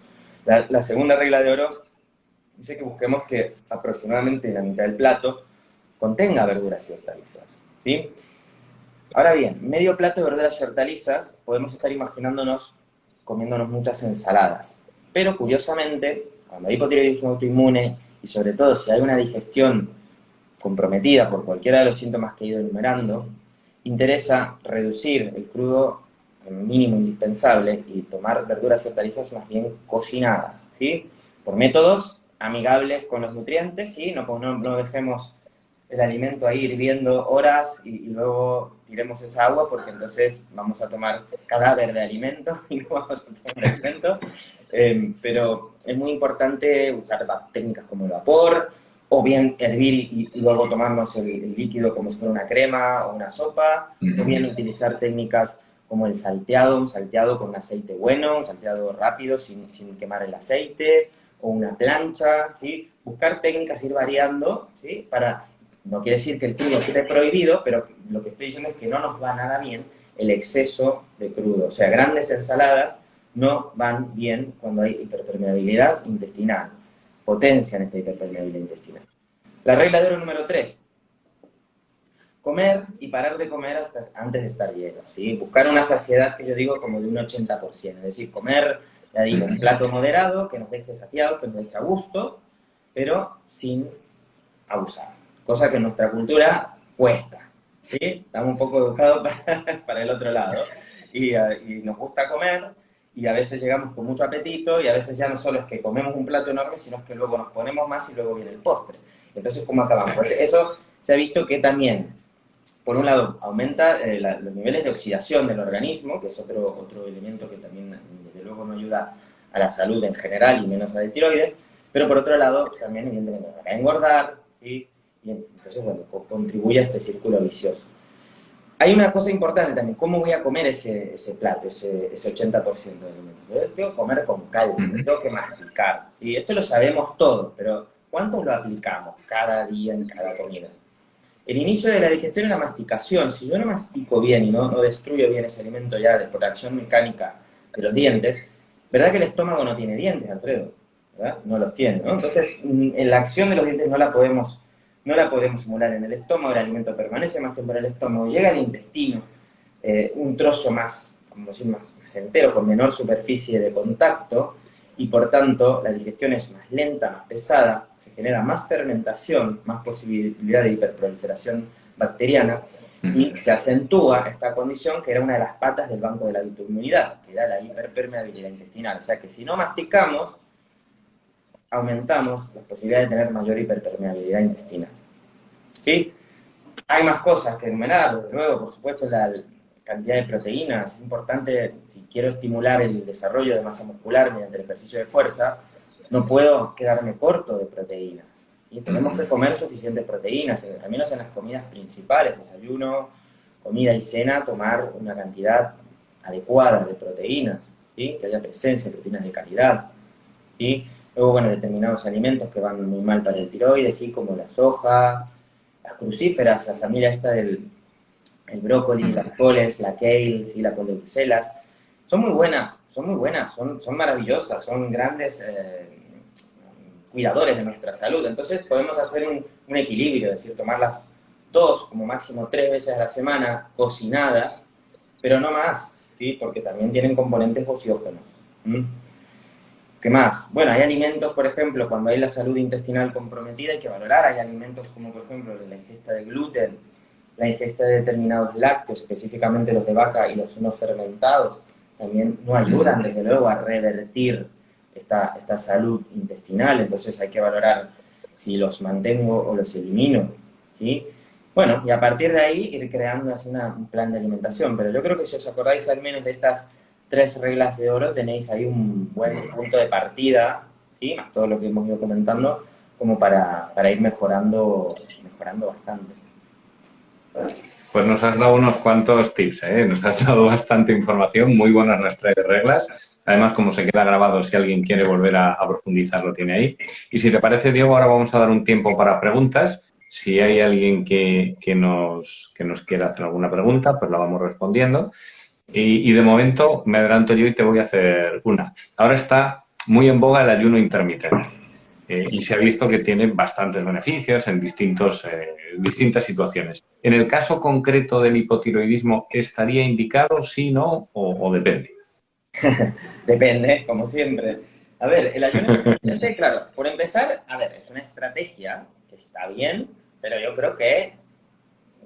La segunda regla de oro dice que busquemos que aproximadamente la mitad del plato contenga verduras y hortalizas, ¿sí? Ahora bien, medio plato de verduras y hortalizas, podemos estar imaginándonos comiéndonos muchas ensaladas. Pero curiosamente, cuando hay hipotiroidismo autoinmune y sobre todo si hay una digestión comprometida por cualquiera de los síntomas que he ido enumerando, interesa reducir el crudo al mínimo indispensable y tomar verduras y hortalizas más bien cocinadas, ¿sí? Por métodos amigables con los nutrientes, ¿sí? No dejemos el alimento ahí hirviendo horas y luego tiremos esa agua porque entonces vamos a tomar cadáver de alimento y no vamos a tomar alimento. Pero es muy importante usar técnicas como el vapor, o bien hervir y luego tomarnos el líquido como si fuera una crema o una sopa, o bien utilizar técnicas como el salteado, un salteado con un aceite bueno, un salteado rápido sin quemar el aceite, o una plancha, ¿sí? Buscar técnicas, ir variando, ¿sí? No quiere decir que el crudo esté prohibido, pero lo que estoy diciendo es que no nos va nada bien el exceso de crudo. O sea, grandes ensaladas no van bien cuando hay hiperpermeabilidad intestinal. Potencian esta hiperpermeabilidad intestinal. La regla de oro número 3. Comer y parar de comer hasta antes de estar lleno, ¿sí? Buscar una saciedad que yo digo como de un 80%. Es decir, comer, ya digo, un plato moderado que nos deje saciados, que nos deje a gusto, pero sin abusar. Cosa que en nuestra cultura cuesta, ¿sí? Estamos un poco educados para el otro lado. Y nos gusta comer, y a veces llegamos con mucho apetito, y a veces ya no solo es que comemos un plato enorme, sino que luego nos ponemos más y luego viene el postre. Entonces, ¿cómo acabamos? Pues eso se ha visto que también, por un lado, aumenta los niveles de oxidación del organismo, que es otro elemento que también, desde luego, no ayuda a la salud en general y menos a la de tiroides, pero por otro lado, también, evidentemente, nos va a engordar, ¿sí? Y entonces, bueno, contribuye a este círculo vicioso. Hay una cosa importante también, ¿cómo voy a comer ese plato, ese 80% de alimentos? Yo tengo que comer con calma, tengo que masticar. Y esto lo sabemos todos, pero ¿cuánto lo aplicamos cada día en cada comida? El inicio de la digestión es la masticación. Si yo no mastico bien y no destruyo bien ese alimento ya por acción mecánica de los dientes, ¿verdad que el estómago no tiene dientes, Alfredo? ¿Verdad? No los tiene, ¿no? Entonces, en la acción de los dientes no la podemos simular en el estómago, el alimento permanece más tiempo en el estómago, llega al intestino, un trozo más, como decir, más entero, con menor superficie de contacto, y por tanto la digestión es más lenta, más pesada, se genera más fermentación, más posibilidad de hiperproliferación bacteriana, y se acentúa esta condición que era una de las patas del banco de la autoinmunidad, que era la hiperpermeabilidad intestinal. O sea que si no masticamos, aumentamos las posibilidades de tener mayor hiperpermeabilidad intestinal. ¿Sí? Hay más cosas que enumerar, de nuevo, por supuesto, la cantidad de proteínas. Es importante, si quiero estimular el desarrollo de masa muscular mediante el ejercicio de fuerza, no puedo quedarme corto de proteínas. Y tenemos que comer suficientes proteínas, al menos en las comidas principales, desayuno, comida y cena, tomar una cantidad adecuada de proteínas, ¿sí? Que haya presencia de proteínas de calidad, ¿sí? Luego, bueno, determinados alimentos que van muy mal para el tiroides, ¿sí? Como la soja, las crucíferas, la familia esta del el brócoli, las coles, la kale, ¿sí? La col de Bruselas. Son muy buenas, son maravillosas, son grandes cuidadores de nuestra salud. Entonces podemos hacer un equilibrio, es decir, tomarlas 2, como máximo 3 veces a la semana, cocinadas, pero no más, ¿sí? Porque también tienen componentes ociógenos. ¿Qué más? Bueno, hay alimentos, por ejemplo, cuando hay la salud intestinal comprometida, hay que valorar. Hay alimentos como, por ejemplo, la ingesta de gluten, la ingesta de determinados lácteos, específicamente los de vaca y los no fermentados, también no ayudan, desde luego, a revertir esta salud intestinal. Entonces hay que valorar si los mantengo o los elimino, ¿sí? Bueno, y a partir de ahí ir creando así un plan de alimentación. Pero yo creo que si os acordáis al menos de estas 3 reglas de oro, tenéis ahí un buen punto de partida, ¿sí? Más todo lo que hemos ido comentando, como para ir mejorando bastante. Pues nos has dado unos cuantos tips, ¿eh? Nos has dado bastante información, muy buenas las 3 reglas. Además, como se queda grabado, si alguien quiere volver a profundizar, lo tiene ahí. Y si te parece, Diego, ahora vamos a dar un tiempo para preguntas. Si hay alguien que nos quiera hacer alguna pregunta, pues la vamos respondiendo. Y de momento me adelanto yo y te voy a hacer una. Ahora está muy en boga el ayuno intermitente. Y se ha visto que tiene bastantes beneficios en distintas situaciones. En el caso concreto del hipotiroidismo, ¿estaría indicado, sí, no, o depende? Depende, como siempre. A ver, el ayuno intermitente, claro, por empezar, a ver, es una estrategia que está bien, pero yo creo que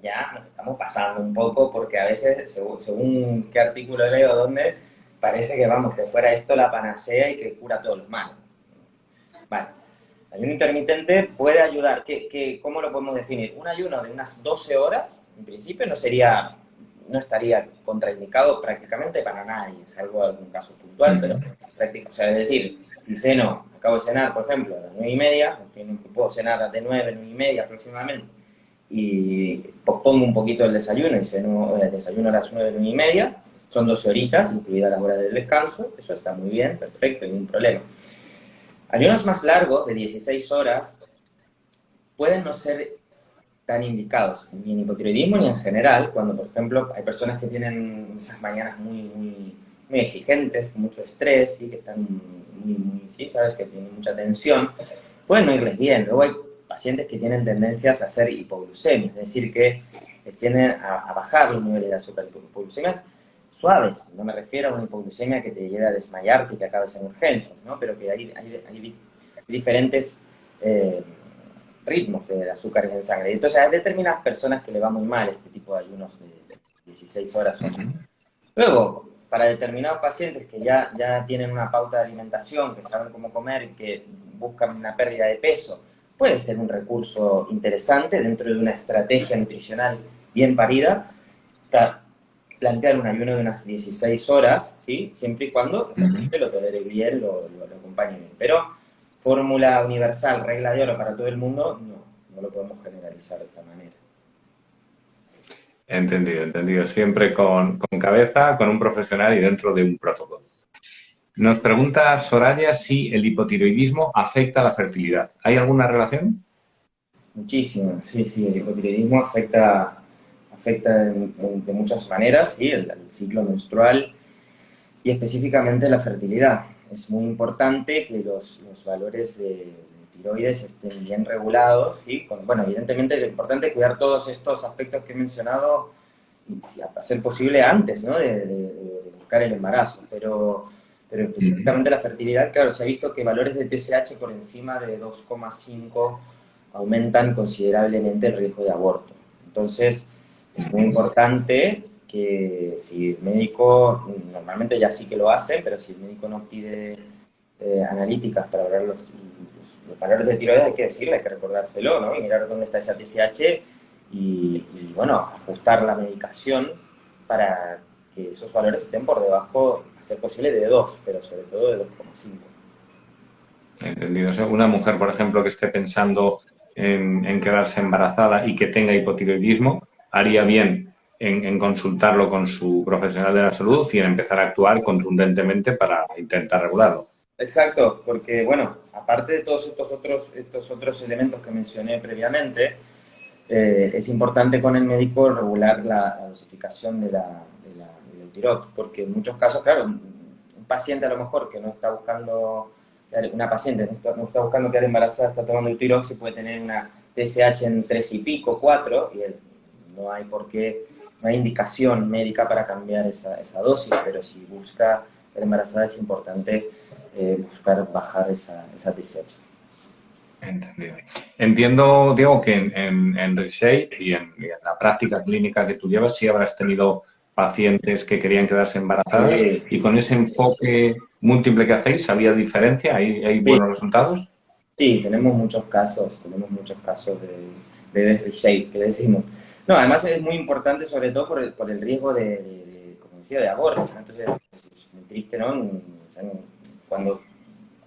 ya nos estamos pasando un poco porque a veces, según qué artículo leo, donde parece que, vamos, que fuera esto la panacea y que cura todos los males. Vale. El ayuno intermitente puede ayudar. ¿Cómo lo podemos definir? Un ayuno de unas 12 horas, en principio, no estaría contraindicado prácticamente para nadie, salvo algún caso puntual, pero o sea, es decir, si acabo de cenar, por ejemplo, a las 9:30, puedo cenar a las 9, 9:30 aproximadamente, y pospongo un poquito el desayuno y ceno el desayuno a las 9, 9:30, son 12 horitas, incluida la hora del descanso, eso está muy bien, perfecto, ningún problema. Ayunos más largos, de 16 horas, pueden no ser tan indicados, ni en hipotiroidismo ni en general, cuando, por ejemplo, hay personas que tienen esas mañanas muy exigentes, con mucho estrés, ¿sí? Que están sí, sabes, que tienen mucha tensión, pueden no irles bien. Luego hay pacientes que tienen tendencias a hacer hipoglucemia, es decir, que tienden a bajar los niveles de azúcar. Hipoglucemias suaves, no me refiero a una hipoglucemia que te lleve a desmayarte y que acabes en urgencias, ¿no? Pero que hay diferentes ritmos de azúcar en sangre. Entonces, hay determinadas personas que le va muy mal este tipo de ayunos de 16 horas o más. Luego, para determinados pacientes que ya tienen una pauta de alimentación, que saben cómo comer y que buscan una pérdida de peso, puede ser un recurso interesante dentro de una estrategia nutricional bien parida, plantear un ayuno de unas 16 horas, ¿sí? Siempre y cuando lo tolere bien, lo acompañe bien. Pero fórmula universal, regla de oro para todo el mundo, no lo podemos generalizar de esta manera. Entendido. Siempre con cabeza, con un profesional y dentro de un protocolo. Nos pregunta Soraya si el hipotiroidismo afecta a la fertilidad. ¿Hay alguna relación? Muchísimo, sí, el hipotiroidismo afecta de muchas maneras, ¿sí? El ciclo menstrual y específicamente la fertilidad. Es muy importante que los valores de tiroides estén bien regulados, ¿sí? Bueno, evidentemente lo importante es cuidar todos estos aspectos que he mencionado y a ser posible antes, ¿no? de buscar el embarazo, pero específicamente la fertilidad, claro, se ha visto que valores de TSH por encima de 2,5 aumentan considerablemente el riesgo de aborto. Entonces, es muy importante que si el médico, normalmente ya sí que lo hace, pero si el médico nos pide analíticas para ver los valores de tiroides, hay que decirle, hay que recordárselo, ¿no? Y mirar dónde está esa TSH y bueno, ajustar la medicación para que esos valores estén por debajo, a ser posible, de 2, pero sobre todo de 2,5. Entendido. O sea, una mujer, por ejemplo, que esté pensando en quedarse embarazada y que tenga hipotiroidismo, haría bien en consultarlo con su profesional de la salud y en empezar a actuar contundentemente para intentar regularlo. Exacto, porque bueno, aparte de todos estos otros elementos que mencioné previamente, es importante con el médico regular la dosificación del Eutirox, porque en muchos casos, claro, un paciente a lo mejor que no está buscando, una paciente no está buscando quedar embarazada, está tomando Eutirox y puede tener una TSH en 3 y pico, 4, y no hay no hay indicación médica para cambiar esa dosis, pero si busca quedar embarazada es importante buscar bajar esa TSH. Entendido. Entiendo, Diego, que en Reshape y en la práctica clínica que tú llevas, sí habrás tenido pacientes que querían quedarse embarazadas y con ese enfoque múltiple que hacéis, ¿había diferencia? ¿Hay buenos resultados? Sí, tenemos muchos casos de Reshape que decimos. No, además es muy importante sobre todo por el riesgo como decía, de aborto. Entonces es muy triste, ¿no? Cuando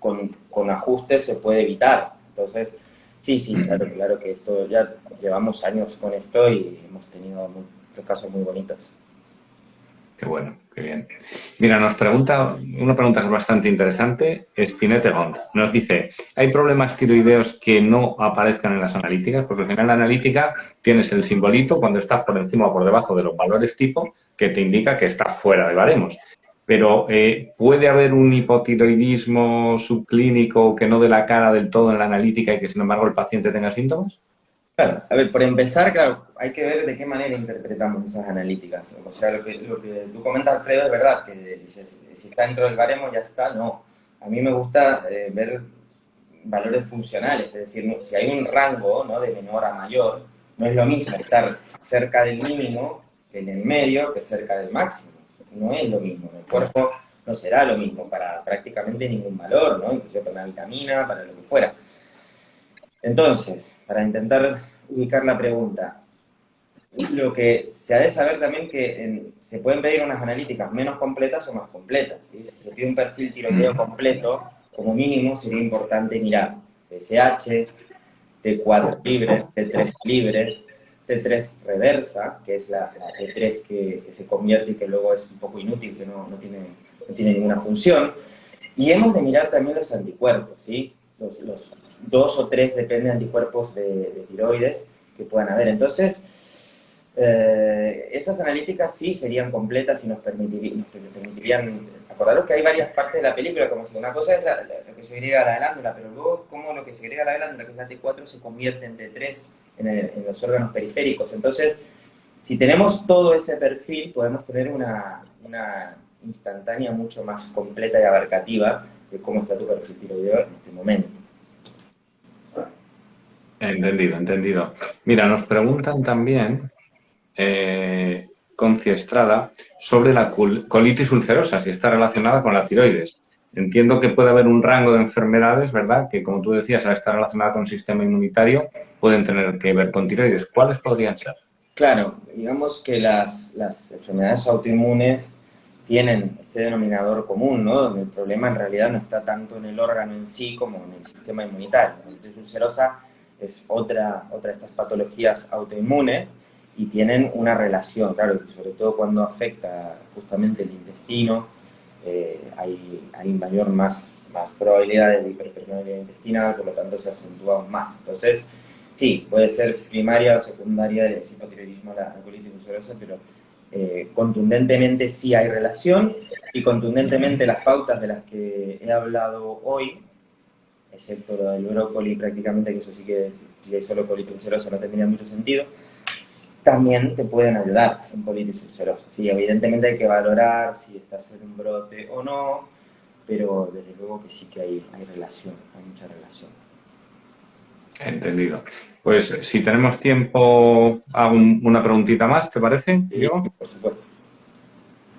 con ajustes se puede evitar. Entonces, sí, claro que esto, ya llevamos años con esto y hemos tenido muchos casos muy bonitos. Qué bueno, qué bien. Mira, nos pregunta una pregunta que es bastante interesante, Spinete Gond. Nos dice, ¿hay problemas tiroideos que no aparezcan en las analíticas? Porque al final en la analítica tienes el simbolito cuando estás por encima o por debajo de los valores tipo que te indica que estás fuera de baremos. Pero ¿puede haber un hipotiroidismo subclínico que no dé la cara del todo en la analítica y que sin embargo el paciente tenga síntomas? Claro, a ver, por empezar, claro, hay que ver de qué manera interpretamos esas analíticas. O sea, lo que tú comentas, Alfredo, es verdad, que dices, si está dentro del baremo ya está, no. A mí me gusta ver valores funcionales, es decir, si hay un rango, ¿no? De menor a mayor, no es lo mismo estar cerca del mínimo que en el medio que cerca del máximo. No es lo mismo. El cuerpo no será lo mismo para prácticamente ningún valor, ¿no? Incluso para una vitamina, para lo que fuera. Entonces, para intentar ubicar la pregunta, lo que se ha de saber también que se pueden pedir unas analíticas menos completas o más completas, ¿sí? Si se pide un perfil tiroideo completo, como mínimo sería importante mirar TSH, T4 libre, T3 libre, T3 reversa, que es la T3 que se convierte y que luego es un poco inútil, que no tiene ninguna función. Y hemos de mirar también los anticuerpos, ¿sí? Los 2 o 3, depende, anticuerpos de tiroides que puedan haber. Entonces, esas analíticas sí serían completas y nos permitirían. Acordaros que hay varias partes de la película, como si una cosa es lo que segrega la glándula, pero luego como lo que segrega la glándula, que es la T4, se convierte en T3 en los órganos periféricos. Entonces, si tenemos todo ese perfil, podemos tener una instantánea mucho más completa y abarcativa de cómo está tu perfil tiroideo en este momento. Entendido, entendido. Mira, nos preguntan también, Conci Estrada, sobre la colitis ulcerosa, si está relacionada con la tiroides. Entiendo que puede haber un rango de enfermedades, ¿verdad?, que, como tú decías, al estar relacionada con el sistema inmunitario, pueden tener que ver con tiroides. ¿Cuáles podrían ser? Claro, digamos que las enfermedades autoinmunes tienen este denominador común, ¿no? Donde el problema en realidad no está tanto en el órgano en sí como en el sistema inmunitario. La colitis ulcerosa es otra de estas patologías autoinmunes y tienen una relación, claro, sobre todo cuando afecta justamente el intestino, hay más probabilidades de hiperpermeabilidad intestinal, por lo tanto se acentúa aún más. Entonces, sí, puede ser primaria o secundaria del hipotiroidismo a la colitis ulcerosa, pero contundentemente sí hay relación, y contundentemente las pautas de las que he hablado hoy, excepto lo del brócoli prácticamente, que eso sí que si es solo colitis ulcerosa no tendría mucho sentido, también te pueden ayudar en colitis ulcerosa. Sí, evidentemente hay que valorar si estás en un brote o no, pero desde luego que sí que hay relación, hay mucha relación. Entendido. Pues si tenemos tiempo, hago una preguntita más, ¿te parece, Sí, Diego? por supuesto.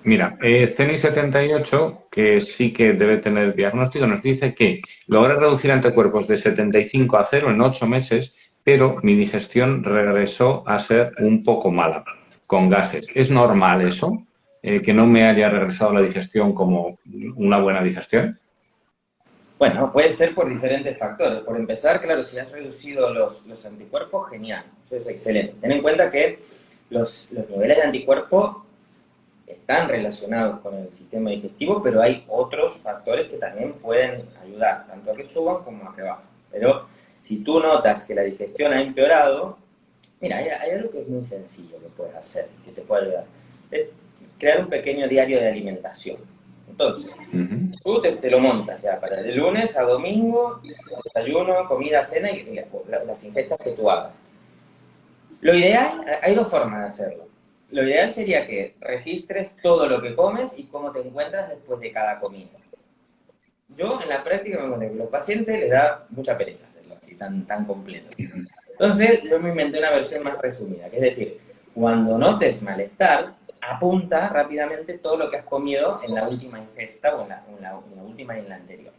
Mira, CENI78, que sí que debe tener diagnóstico, nos dice que logré reducir anticuerpos de 75 a 0 en 8 meses, pero mi digestión regresó a ser un poco mala, con gases. ¿Es normal eso? ¿Que no me haya regresado la digestión como una buena digestión? Bueno, puede ser por diferentes factores. Por empezar, claro, si has reducido los anticuerpos, genial, eso es excelente. Ten en cuenta que los niveles de anticuerpos están relacionados con el sistema digestivo, pero hay otros factores que también pueden ayudar, tanto a que suban como a que bajen. Pero si tú notas que la digestión ha empeorado, mira, hay algo que es muy sencillo que puedes hacer, que te puede ayudar. Es crear un pequeño diario de alimentación. Entonces, tú te lo montas ya para de lunes a domingo, desayuno, comida, cena y las ingestas que tú hagas. Lo ideal, hay 2 formas de hacerlo. Lo ideal sería que registres todo lo que comes y cómo te encuentras después de cada comida. Yo en la práctica me encuentro que a los pacientes les da mucha pereza hacerlo así, tan completo. Entonces yo me inventé una versión más resumida, que es decir, cuando notes malestar, apunta rápidamente todo lo que has comido en la última ingesta o en la última y en la anterior.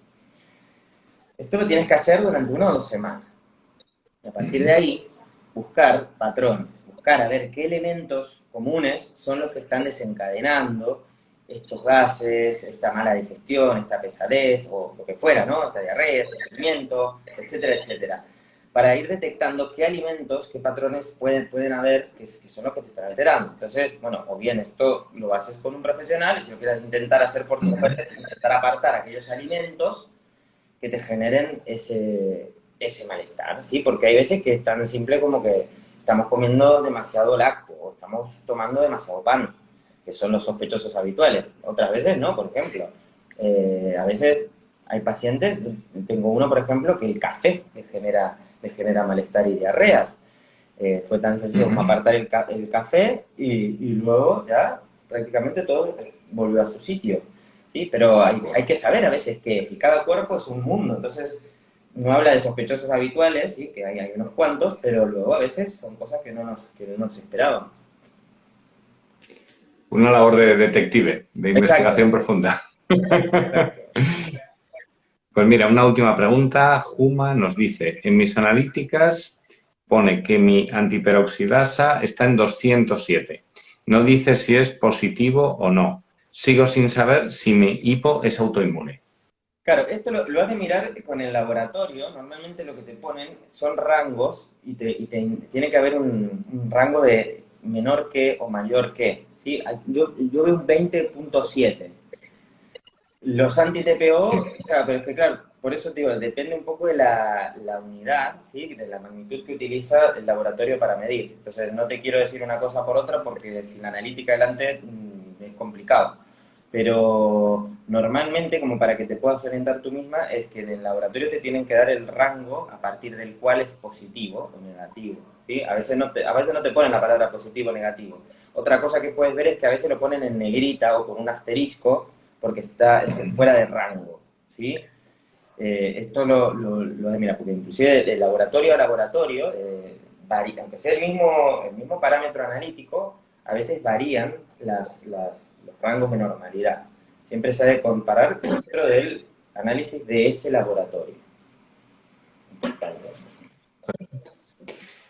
Esto lo tienes que hacer durante 1 o 2 semanas. Y a partir de ahí, buscar patrones, buscar a ver qué elementos comunes son los que están desencadenando estos gases, esta mala digestión, esta pesadez, o lo que fuera, ¿no? Esta diarrea, este estreñimiento, etcétera, etcétera. Para ir detectando qué alimentos, qué patrones pueden haber que son los que te están alterando. Entonces, bueno, o bien esto lo haces con un profesional, y si lo quieres intentar hacer por tu cuenta, es intentar apartar aquellos alimentos que te generen ese malestar, ¿sí? Porque hay veces que es tan simple como que estamos comiendo demasiado lácteo o estamos tomando demasiado pan, que son los sospechosos habituales. Otras veces no, por ejemplo. A veces hay pacientes, tengo uno, por ejemplo, que el café le genera malestar y diarreas. Fue tan sencillo como apartar el café y luego ya prácticamente todo volvió a su sitio. ¿Sí? Pero hay que saber a veces que si cada cuerpo es un mundo, entonces no habla de sospechosos habituales, ¿sí? Que hay unos cuantos, pero luego a veces son cosas que no nos esperábamos. Una labor de detective, de investigación profunda. Exacto. Pues mira, una última pregunta. Juma nos dice, en mis analíticas pone que mi antiperoxidasa está en 207. No dice si es positivo o no. Sigo sin saber si mi hipo es autoinmune. Claro, esto lo has de mirar con el laboratorio. Normalmente lo que te ponen son rangos tiene que haber un rango de menor que o mayor que. ¿Sí? Yo veo un 20,7. Los anti-TPO, claro, pero es que claro, por eso te digo, depende un poco de la unidad, ¿sí? De la magnitud que utiliza el laboratorio para medir. Entonces, no te quiero decir una cosa por otra porque sin la analítica delante es complicado. Pero normalmente, como para que te puedas orientar tú misma, es que en el laboratorio te tienen que dar el rango a partir del cual es positivo o negativo. ¿Sí? A veces no te ponen la palabra positivo o negativo. Otra cosa que puedes ver es que a veces lo ponen en negrita o con un asterisco porque es fuera de rango, ¿sí? Esto mira, porque inclusive de laboratorio a laboratorio, aunque sea el mismo parámetro analítico, a veces varían los rangos de normalidad. Siempre se debe comparar dentro del análisis de ese laboratorio. Importante eso.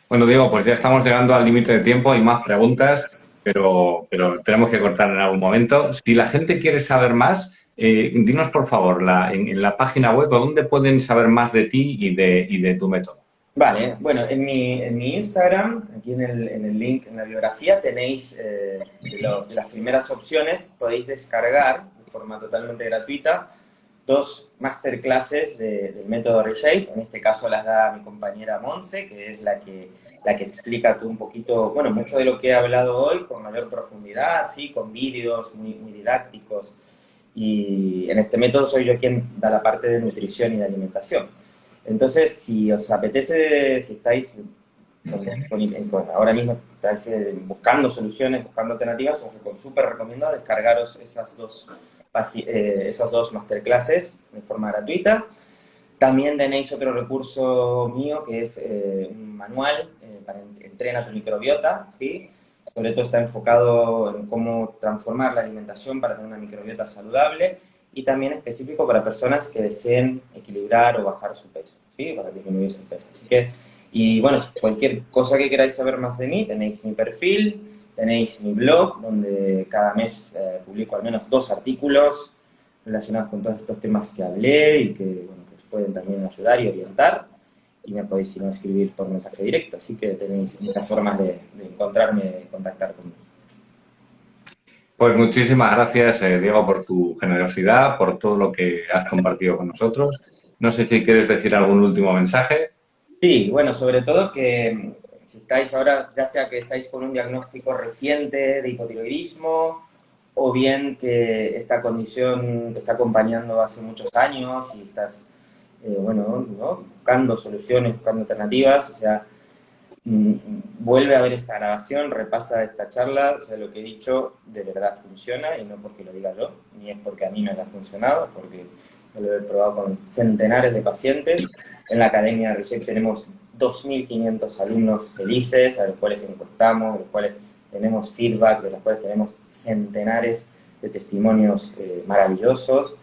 Bueno, Diego, pues ya estamos llegando al límite de tiempo. Hay más preguntas, pero tenemos que cortar en algún momento. Si la gente quiere saber más, dinos por favor en la página web dónde pueden saber más de ti y de tu método. Vale, bueno, en mi Instagram, aquí en el link, en la biografía, tenéis de las primeras opciones, podéis descargar de forma totalmente gratuita 2 masterclasses del método Reshape. En este caso las da mi compañera Monse, que es la que explica tú un poquito, bueno, mucho de lo que he hablado hoy con mayor profundidad, ¿sí? Con vídeos muy, muy didácticos. Y en este método soy yo quien da la parte de nutrición y de alimentación. Entonces, si os apetece, si estáis ahora mismo estáis buscando soluciones, buscando alternativas, os súper recomiendo descargaros esas dos masterclasses de forma gratuita. También tenéis otro recurso mío que es un manual para entrena tu microbiota, ¿sí? Sobre todo está enfocado en cómo transformar la alimentación para tener una microbiota saludable y también específico para personas que deseen equilibrar o bajar su peso, ¿sí? Para disminuir su peso. Así que, y bueno, cualquier cosa que queráis saber más de mí, tenéis mi perfil, tenéis mi blog, donde cada mes publico al menos 2 artículos relacionados con todos estos temas que hablé y que, bueno, que os pueden también ayudar y orientar. Y me podéis, si no, escribir por mensaje directo. Así que tenéis muchas formas de encontrarme y contactar conmigo. Pues muchísimas gracias, Diego, por tu generosidad, por todo lo que has compartido con nosotros. No sé si quieres decir algún último mensaje. Sí, bueno, sobre todo que si estáis ahora, ya sea que estáis con un diagnóstico reciente de hipotiroidismo o bien que esta condición te está acompañando hace muchos años y estás, bueno, ¿no? Buscando soluciones, buscando alternativas, o sea, vuelve a ver esta grabación, repasa esta charla, o sea, lo que he dicho de verdad funciona y no porque lo diga yo, ni es porque a mí me haya funcionado, porque lo he probado con centenares de pacientes. En la Academia Reshape tenemos 2.500 alumnos felices, a los cuales encuestamos, a los cuales tenemos feedback, de los cuales tenemos centenares de testimonios maravillosos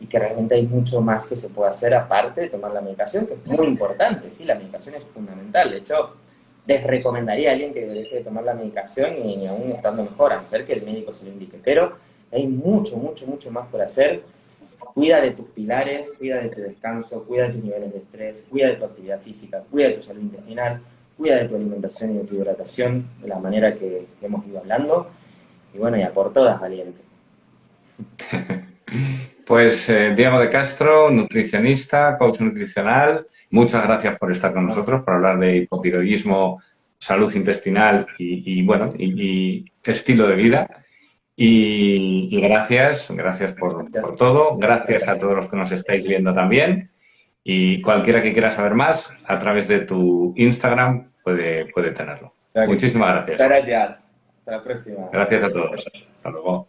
y que realmente hay mucho más que se puede hacer aparte de tomar la medicación, que es muy importante, ¿sí? La medicación es fundamental. De hecho, desrecomendaría a alguien que deje de tomar la medicación ni aún estando mejor, a no ser que el médico se lo indique. Pero hay mucho, mucho, mucho más por hacer. Cuida de tus pilares, cuida de tu descanso, cuida de tus niveles de estrés, cuida de tu actividad física, cuida de tu salud intestinal, cuida de tu alimentación y de tu hidratación de la manera que hemos ido hablando. Y bueno, y a por todas, valiente. Pues Diego de Castro, nutricionista, coach nutricional, muchas gracias por estar con nosotros, por hablar de hipotiroidismo, salud intestinal y estilo de vida. Y gracias por todo. Gracias a todos los que nos estáis viendo también. Y cualquiera que quiera saber más, a través de tu Instagram puede tenerlo. Claro que sí. Muchísimas Muchas gracias. gracias. Hasta la próxima. Gracias a todos. Hasta luego.